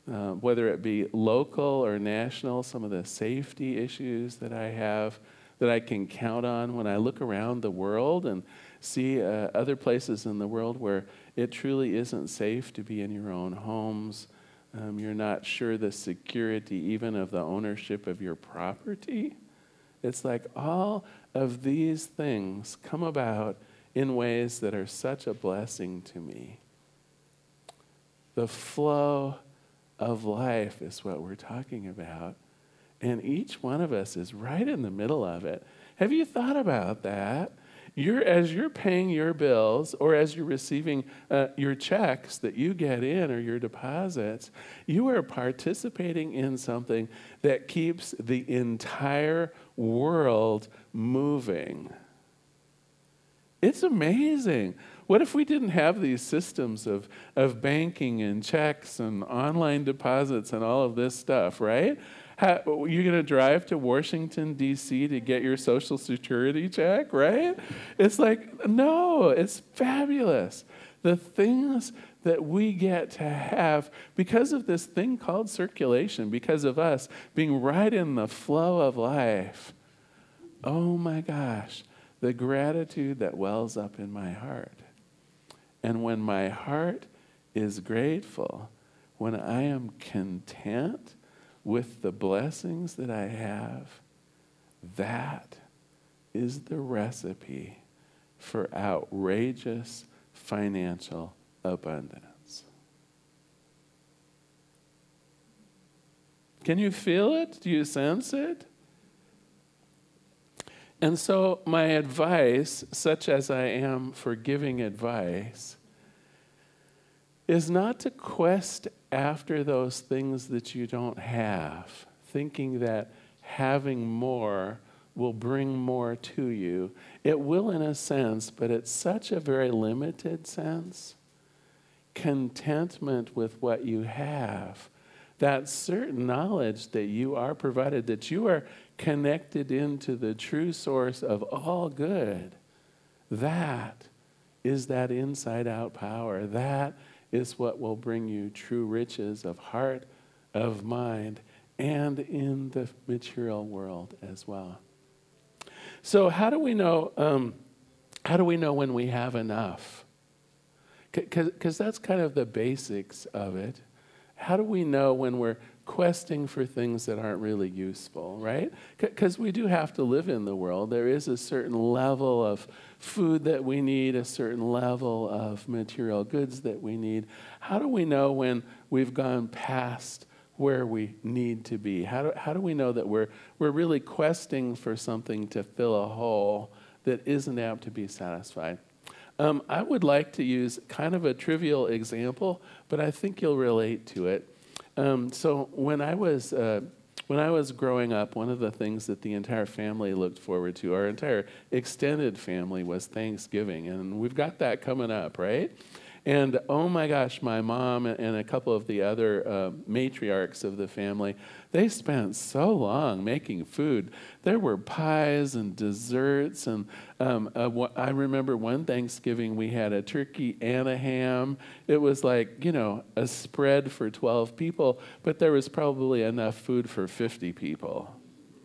whether it be local or national, some of the safety issues that I have that I can count on when I look around the world and see other places in the world where it truly isn't safe to be in your own homes. You're not sure the security even of the ownership of your property. It's like all of these things come about in ways that are such a blessing to me. The flow of life is what we're talking about. And each one of us is right in the middle of it. Have you thought about that? As you're paying your bills or as you're receiving your checks that you get in or your deposits, you are participating in something that keeps the entire world moving. It's amazing. What if we didn't have these systems of banking and checks and online deposits and all of this stuff, right? You're going to drive to Washington, D.C. to get your Social Security check, right? It's like, no, it's fabulous. The things that we get to have because of this thing called circulation, because of us being right in the flow of life. Oh my gosh, the gratitude that wells up in my heart. And when my heart is grateful, when I am content with the blessings that I have, that is the recipe for outrageous financial abundance. Can you feel it? Do you sense it? And so my advice, such as I am for giving advice, is not to quest after those things that you don't have, thinking that having more will bring more to you. It will in a sense, but it's such a very limited sense. Contentment with what you have, that certain knowledge that you are provided, that you are connected into the true source of all good, that is that inside-out power. That is what will bring you true riches of heart, of mind, and in the material world as well. So how do we know when we have enough? Because that's kind of the basics of it. How do we know when we're questing for things that aren't really useful, right? Because we do have to live in the world. There is a certain level of food that we need, a certain level of material goods that we need. How do we know when we've gone past where we need to be? How do we know that we're really questing for something to fill a hole that isn't apt to be satisfied? I would like to use kind of a trivial example, but I think you'll relate to it. So when I was growing up, one of the things that the entire family looked forward to, our entire extended family, was Thanksgiving, and we've got that coming up, right? And oh my gosh, my mom and a couple of the other matriarchs of the family, they spent so long making food. There were pies and desserts, and I remember one Thanksgiving we had a turkey and a ham. It was like, a spread for 12 people, but there was probably enough food for 50 people,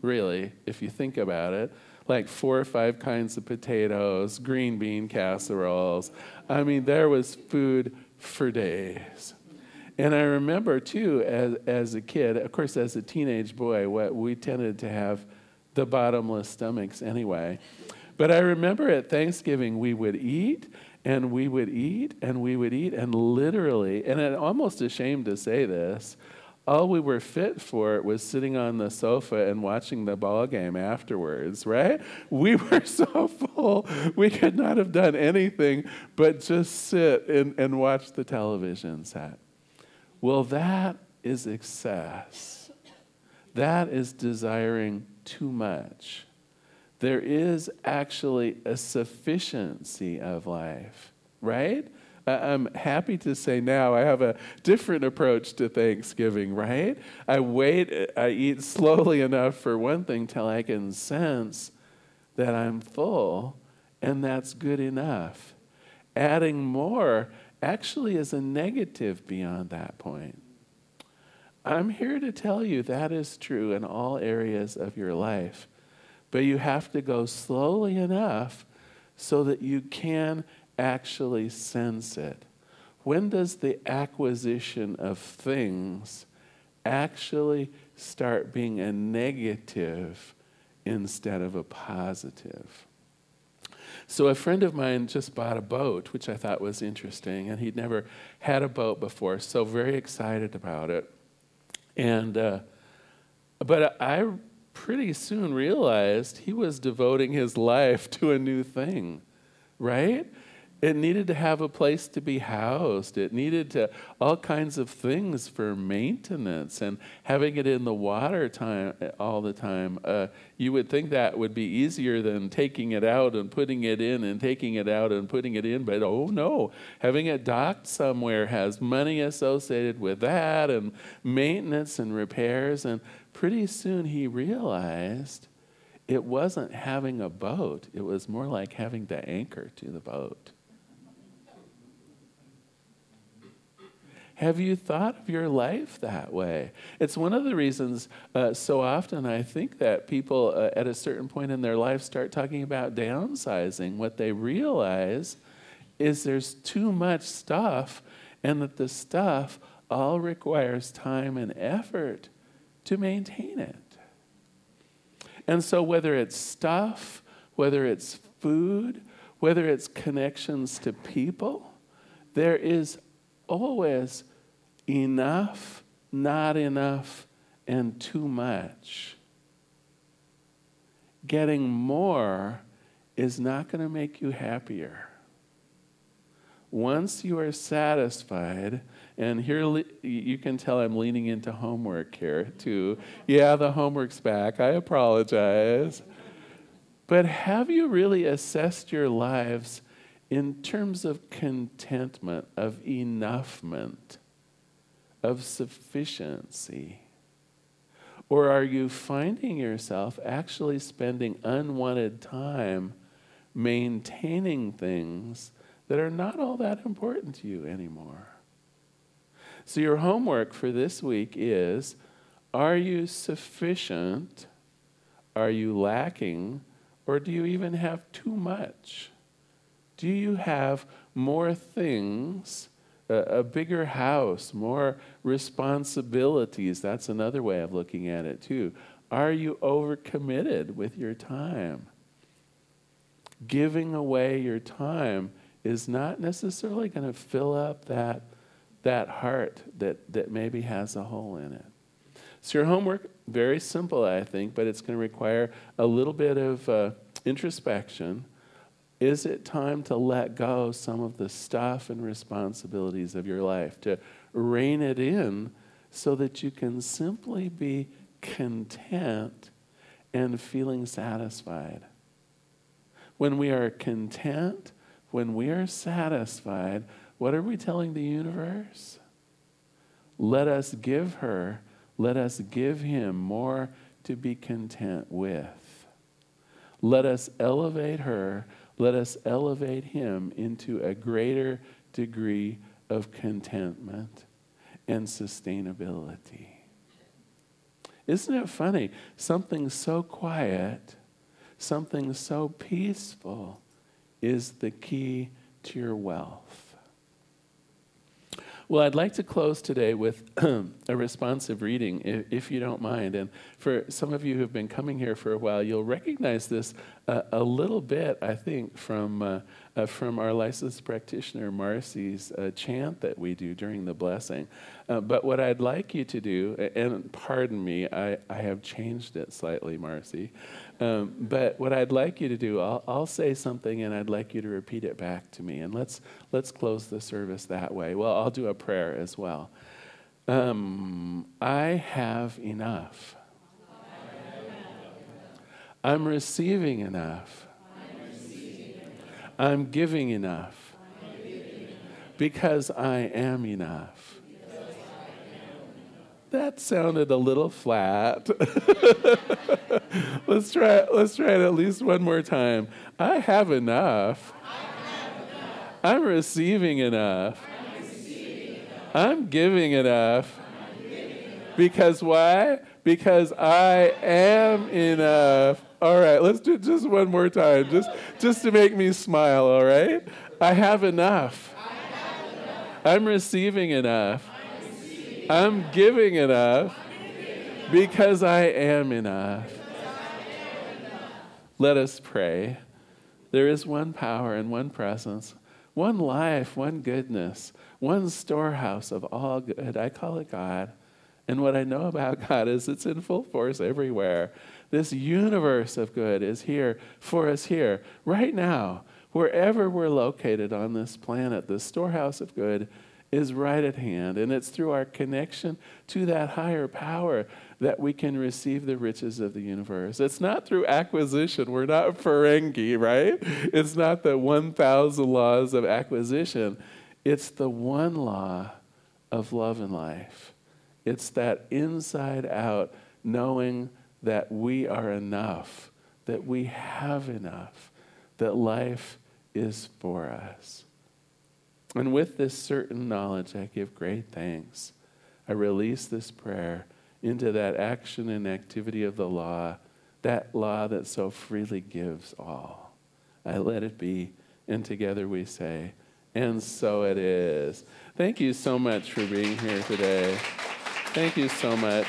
really, if you think about it. Like 4 or 5 kinds of potatoes, green bean casseroles. I mean, there was food for days. And I remember, too, as a kid, of course, as a teenage boy, we tended to have the bottomless stomachs anyway. But I remember at Thanksgiving, we would eat, and we would eat, and we would eat, and literally, and I'm almost ashamed to say this, all we were fit for was sitting on the sofa and watching the ball game afterwards, right? We were so full, we could not have done anything but just sit and watch the television set. Well, that is excess. That is desiring too much. There is actually a sufficiency of life, right? I'm happy to say now I have a different approach to Thanksgiving, right? I eat slowly enough for one thing till I can sense that I'm full, and that's good enough. Adding more actually is a negative beyond that point. I'm here to tell you that is true in all areas of your life, but you have to go slowly enough so that you can actually sense it. When does the acquisition of things actually start being a negative instead of a positive? So a friend of mine just bought a boat, which I thought was interesting, and he'd never had a boat before, so very excited about it. And but I pretty soon realized he was devoting his life to a new thing, right? It needed to have a place to be housed. It needed to all kinds of things for maintenance, and having it in the water all the time. You would think that would be easier than taking it out and putting it in and taking it out and putting it in, but oh no, having it docked somewhere has money associated with that and maintenance and repairs, and pretty soon he realized it wasn't having a boat. It was more like having to anchor to the boat. Have you thought of your life that way? It's one of the reasons so often I think that people at a certain point in their life start talking about downsizing. What they realize is there's too much stuff, and that the stuff all requires time and effort to maintain it. And so whether it's stuff, whether it's food, whether it's connections to people, there is always enough, not enough, and too much. Getting more is not going to make you happier. Once you are satisfied, and here you can tell I'm leaning into homework here too. Yeah, the homework's back. I apologize. But have you really assessed your lives in terms of contentment, of enoughness, of sufficiency? Or are you finding yourself actually spending unwanted time maintaining things that are not all that important to you anymore? So your homework for this week is, are you sufficient? Are you lacking? Or do you even have too much? Do you have more things, a bigger house, more responsibilities? That's another way of looking at it too. Are you overcommitted with your time? Giving away your time is not necessarily going to fill up that heart that maybe has a hole in it. So your homework, very simple, I think, but it's going to require a little bit of introspection. Is it time to let go some of the stuff and responsibilities of your life, to rein it in so that you can simply be content and feeling satisfied? When we are content, when we are satisfied, what are we telling the universe? Let us give her, let us give him more to be content with. Let us elevate her, let us elevate him into a greater degree of contentment and sustainability. Isn't it funny? Something so quiet, something so peaceful is the key to your wealth. Well, I'd like to close today with a responsive reading, if you don't mind. And for some of you who've been coming here for a while, you'll recognize this a little bit, I think, from our licensed practitioner Marcy's chant that we do during the blessing. But what I'd like you to do, and pardon me, I have changed it slightly, Marcy. But what I'd like you to do, I'll say something and I'd like you to repeat it back to me. And let's close the service that way. Well, I'll do a prayer as well. I have enough. I'm receiving enough. I'm giving enough. Because I am enough. That sounded a little flat. Let's try it at least one more time. I have enough. I'm receiving enough. I'm giving enough. Because why? Because I am enough. All right, let's do it just one more time, just to make me smile, all right? I have enough. I'm receiving enough. I'm giving enough because I am enough. Let us pray. There is one power and one presence, one life, one goodness, one storehouse of all good. I call it God. And what I know about God is it's in full force everywhere. This universe of good is here for us here, right now, wherever we're located on this planet. The storehouse of good is right at hand, and it's through our connection to that higher power that we can receive the riches of the universe. It's not through acquisition. We're not Ferengi, right? It's not the 1,000 laws of acquisition. It's the one law of love and life. It's that inside out knowing that we are enough, that we have enough, that life is for us. And with this certain knowledge, I give great thanks. I release this prayer into that action and activity of the law, that law that so freely gives all. I let it be, and together we say, and so it is. Thank you so much for being here today. Thank you so much.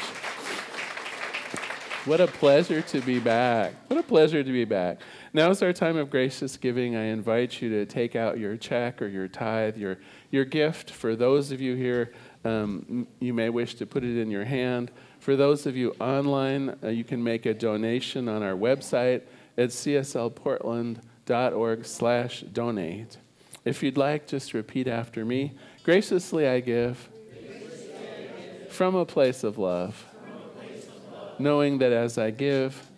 What a pleasure to be back. What a pleasure to be back. Now is our time of gracious giving. I invite you to take out your check or your tithe, your gift. For those of you here, you may wish to put it in your hand. For those of you online, you can make a donation on our website at cslportland.org/donate. If you'd like, just repeat after me. Graciously I give from a place of love, knowing that as I give,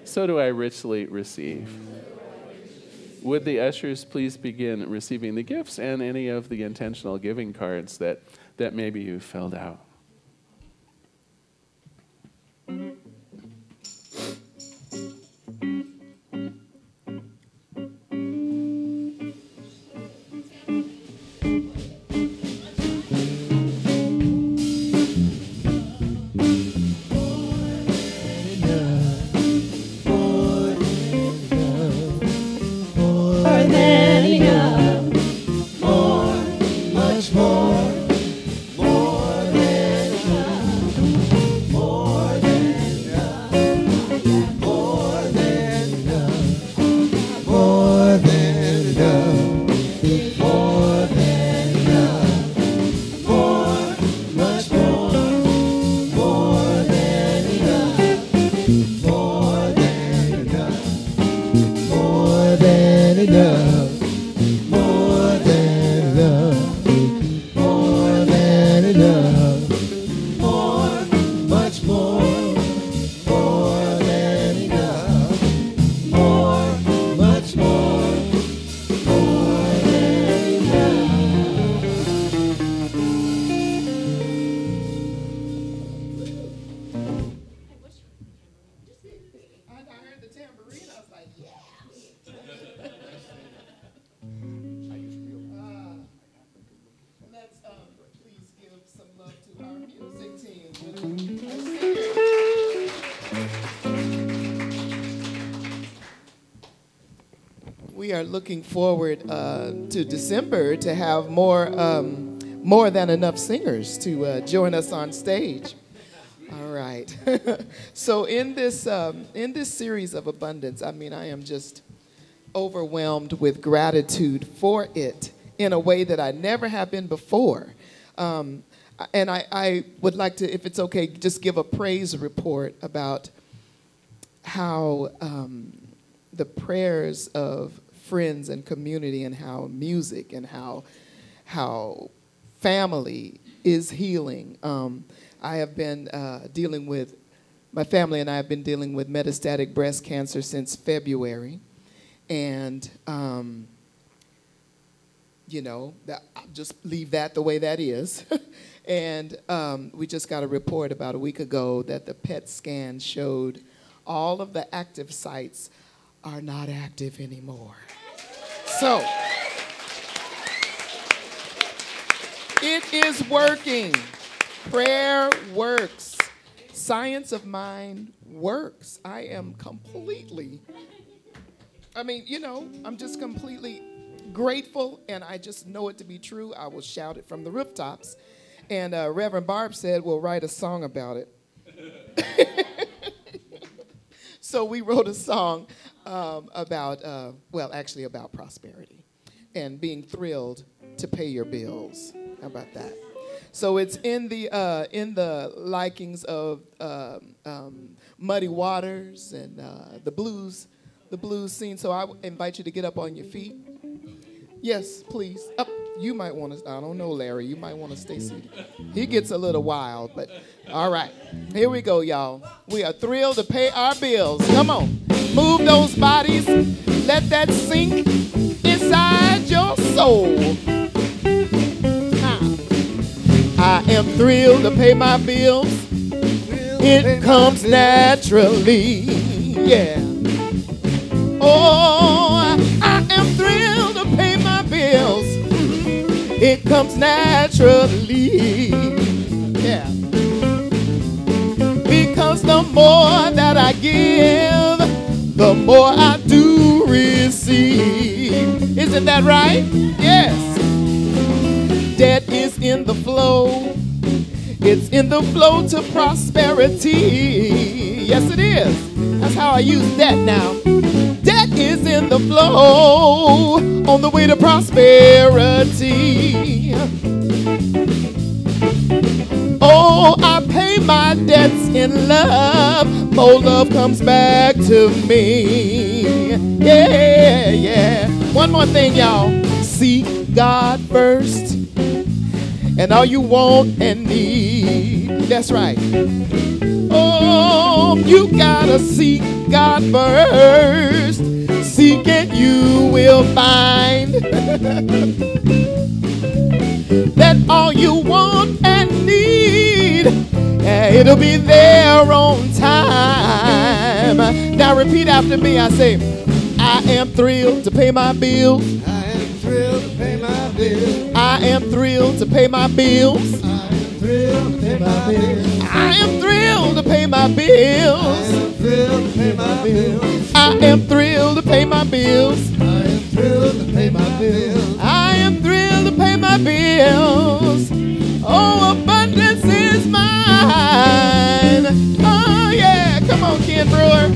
so do I richly receive. Would the ushers please begin receiving the gifts and any of the intentional giving cards that maybe you filled out. More than enough. are looking forward to December to have more than enough singers to join us on stage. All right. So in this series of abundance, I mean, I am just overwhelmed with gratitude for it in a way that I never have been before. And I would like to, if it's okay, just give a praise report about how the prayers of friends and community and how music and how family is healing. I have been dealing with, my family and I have been dealing with metastatic breast cancer since February. And, you know, I'll just leave that the way that is. And we just got a report about a week ago that the PET scan showed all of the active sites are not active anymore. So, it is working. Prayer works. Science of mind works. I am completely, I'm just completely grateful, and I just know it to be true. I will shout it from the rooftops. And Reverend Barb said, we'll write a song about it. So we wrote a song about prosperity and being thrilled to pay your bills. How about that? So it's in the likings of Muddy Waters and the blues scene. So I invite you to get up on your feet. Yes, please. Up. You might want to, I don't know, Larry. You might want to stay seated. He gets a little wild, but all right. Here we go, y'all. We are thrilled to pay our bills. Come on. Move those bodies. Let that sink inside your soul. I am thrilled to pay my bills. It comes naturally. Yeah. Oh, I am thrilled to pay my bills. It comes naturally. Yeah. Because the more that I give, the more I do receive. Isn't that right? Yes. Debt is in the flow. It's in the flow to prosperity. Yes, it is. That's how I use debt now. Debt is in the flow on the way to prosperity. Oh, I pay my debts in love. More love comes back to me. Yeah, yeah. One more thing, y'all. Seek God first, and all you want and need. That's right. Oh, you gotta seek God first. Seek and you will find that all you want and need, it'll be there on time. Now repeat after me. I say, I am thrilled to pay my bills. I am thrilled to pay my bills. I am thrilled to pay my bills. I am thrilled to pay my bills. I am thrilled to pay my bills. I am thrilled to pay my bills. I am thrilled to pay my bills. I am thrilled to pay my bills. Oh, abundance is mine. Oh, yeah. Come on, Ken Brewer.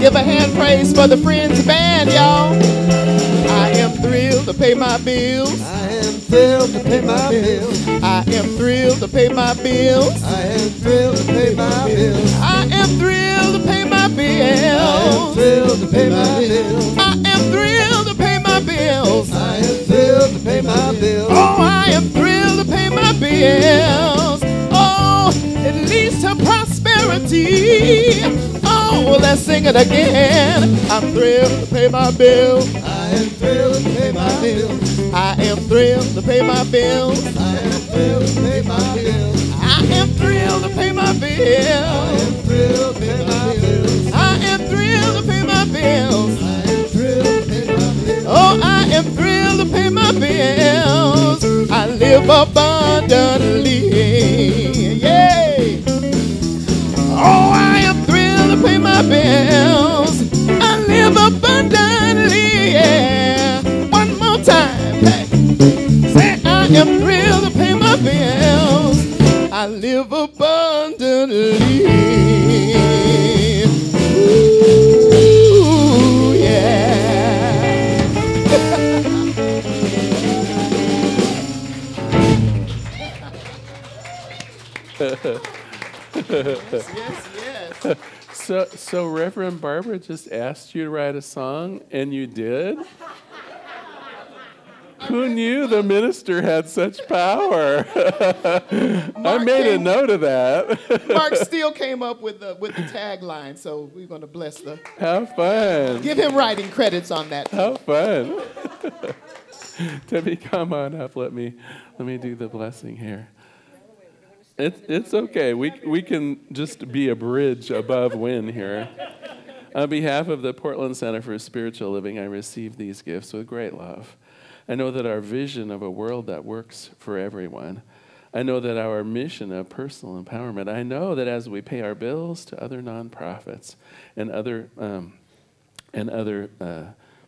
Give a hand praise for the Friends Band, y'all. I am thrilled to pay my bills. I am thrilled to pay my bills. I am thrilled to pay my bills. I am thrilled to pay my bills. I am thrilled to pay bills. Thrilled to pay my bills. I am thrilled to pay my bills. I am thrilled to pay my bills. Oh, I am thrilled to pay my bills. Oh, it leads to prosperity. Oh, let's sing it again. I'm thrilled to pay my bills. I am thrilled to pay my bills. I am thrilled to pay my bills. I am thrilled to pay my bills. I am thrilled to pay my I bills. am thrilled to pay my bills. I am thrilled to pay my bills. I am thrilled to pay my bills. Oh, I am thrilled to pay my bills. I live abundantly. Yay! Oh, I am thrilled to pay my bills. I live abundantly. Yeah. One more time. Hey. Say, I am thrilled to pay my bills. I live abundantly. Ooh, yeah. Yes. So Reverend Barbara just asked you to write a song, and you did? Who knew the minister had such power? I made a note of that. Mark Steele came up with the tagline, so we're going to bless the. How fun. Give him writing credits on that. How fun. Debbie, come on up. Let me do the blessing here. It's okay. We can just be a bridge above Win here. On behalf of the Portland Center for Spiritual Living, I receive these gifts with great love. I know that our vision of a world that works for everyone, I know that our mission of personal empowerment, I know that as we pay our bills to other nonprofits and other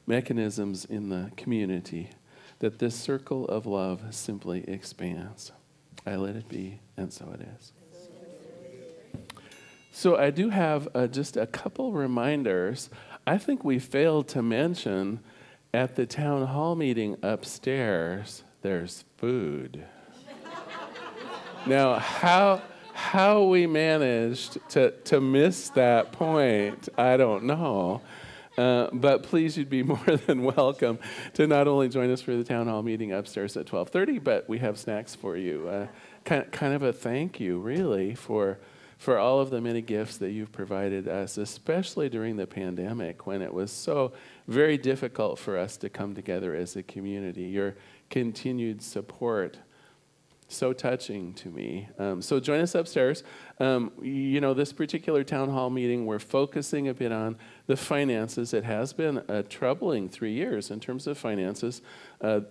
mechanisms in the community, that this circle of love simply expands. I let it be, and so it is. So I do have just a couple reminders. I think we failed to mention at the town hall meeting upstairs, there's food. Now, how we managed to miss that point, I don't know. But please, you'd be more than welcome to not only join us for the town hall meeting upstairs at 12:30, but we have snacks for you. Kind of a thank you, really, for all of the many gifts that you've provided us, especially during the pandemic when it was so very difficult for us to come together as a community. Your continued support, so touching to me. So join us upstairs. This particular town hall meeting, we're focusing a bit on the finances. It has been a troubling 3 years in terms of finances.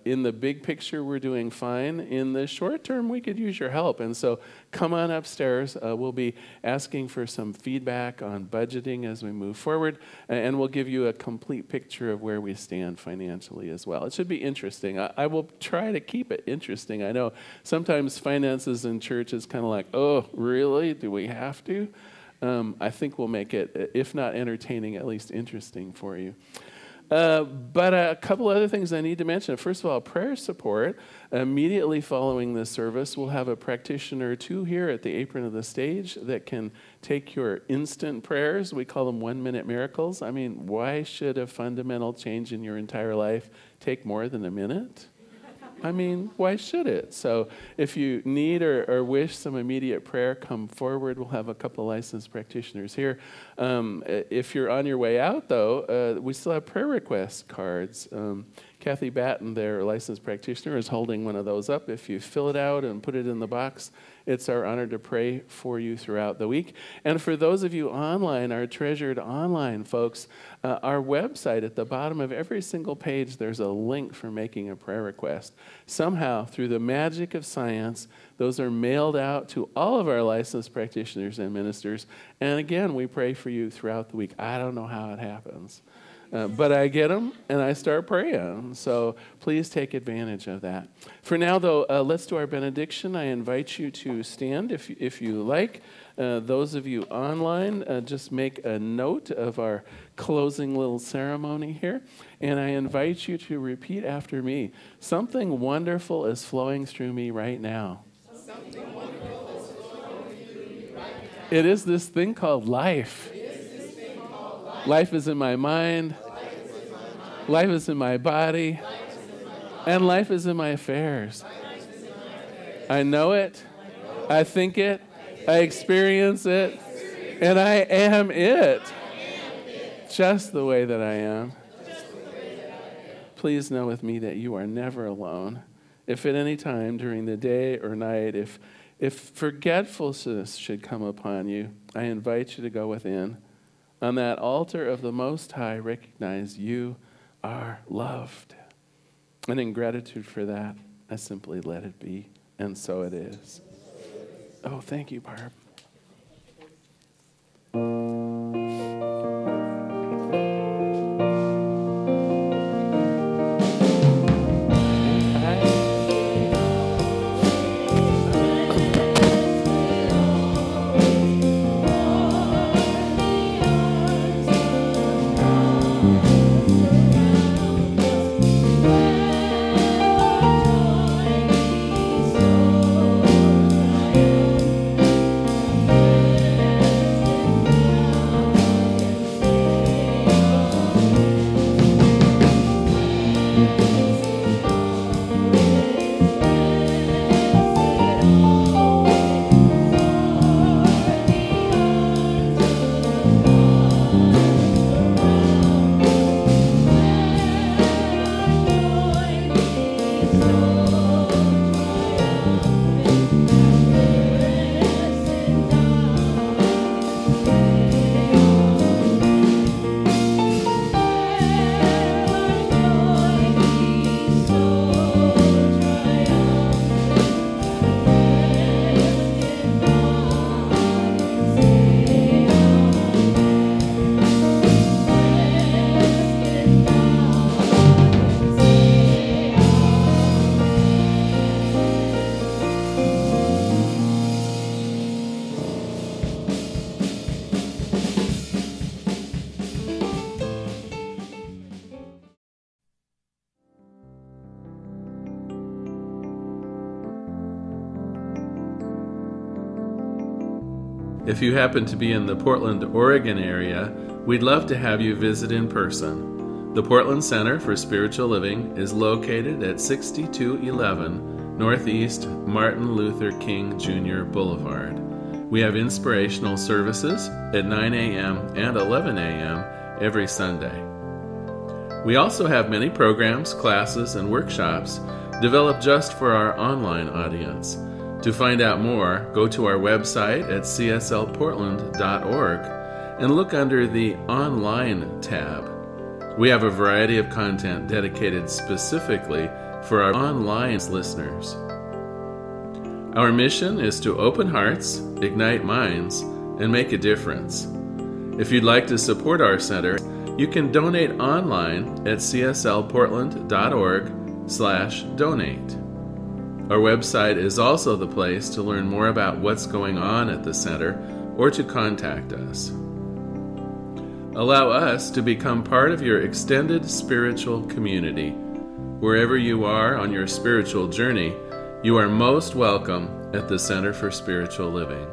In the big picture, we're doing fine. In the short term, we could use your help. And so come on upstairs. We'll be asking for some feedback on budgeting as we move forward. And we'll give you a complete picture of where we stand financially as well. It should be interesting. I will try to keep it interesting. I know sometimes finances in church is kind of like, oh, really? Do we have to? I think we'll make it, if not entertaining, at least interesting for you. But a couple other things I need to mention. First of all, prayer support. Immediately following this service, we'll have a practitioner or two here at the apron of the stage that can take your instant prayers. We call them 1-minute miracles. I mean, why should a fundamental change in your entire life take more than a minute? I mean, why should it? So if you need or wish some immediate prayer, come forward. We'll have a couple licensed practitioners here. If you're on your way out, though, we still have prayer request cards. Kathy Batten, their licensed practitioner, is holding one of those up. If you fill it out and put it in the box, it's our honor to pray for you throughout the week. And for those of you online, our treasured online folks, our website, at the bottom of every single page, there's a link for making a prayer request. Somehow, through the magic of science, those are mailed out to all of our licensed practitioners and ministers. And again, we pray for you throughout the week. I don't know how it happens. But I get them, and I start praying. So please take advantage of that. For now, though, let's do our benediction. I invite you to stand if you like. Those of you online, just make a note of our closing little ceremony here. And I invite you to repeat after me. Something wonderful is flowing through me right now. Something wonderful is flowing through me right now. It is this thing called life. Life is in my mind. Life is in my body. And life is in my affairs. I know it. I think it. I experience it. And I am it. Just the way that I am. Please know with me that you are never alone. If at any time during the day or night, if forgetfulness should come upon you, I invite you to go within. On that altar of the Most High, recognize you are loved. And in gratitude for that, I simply let it be. And so it is. Oh, thank you, Barb. If you happen to be in the Portland, Oregon area, we'd love to have you visit in person. The Portland Center for Spiritual Living is located at 6211 Northeast Martin Luther King Jr. Boulevard. We have inspirational services at 9 a.m. and 11 a.m. every Sunday. We also have many programs, classes, and workshops developed just for our online audience. To find out more, go to our website at cslportland.org and look under the Online tab. We have a variety of content dedicated specifically for our online listeners. Our mission is to open hearts, ignite minds, and make a difference. If you'd like to support our center, you can donate online at cslportland.org/donate. Our website is also the place to learn more about what's going on at the center or to contact us. Allow us to become part of your extended spiritual community. Wherever you are on your spiritual journey, you are most welcome at the Center for Spiritual Living.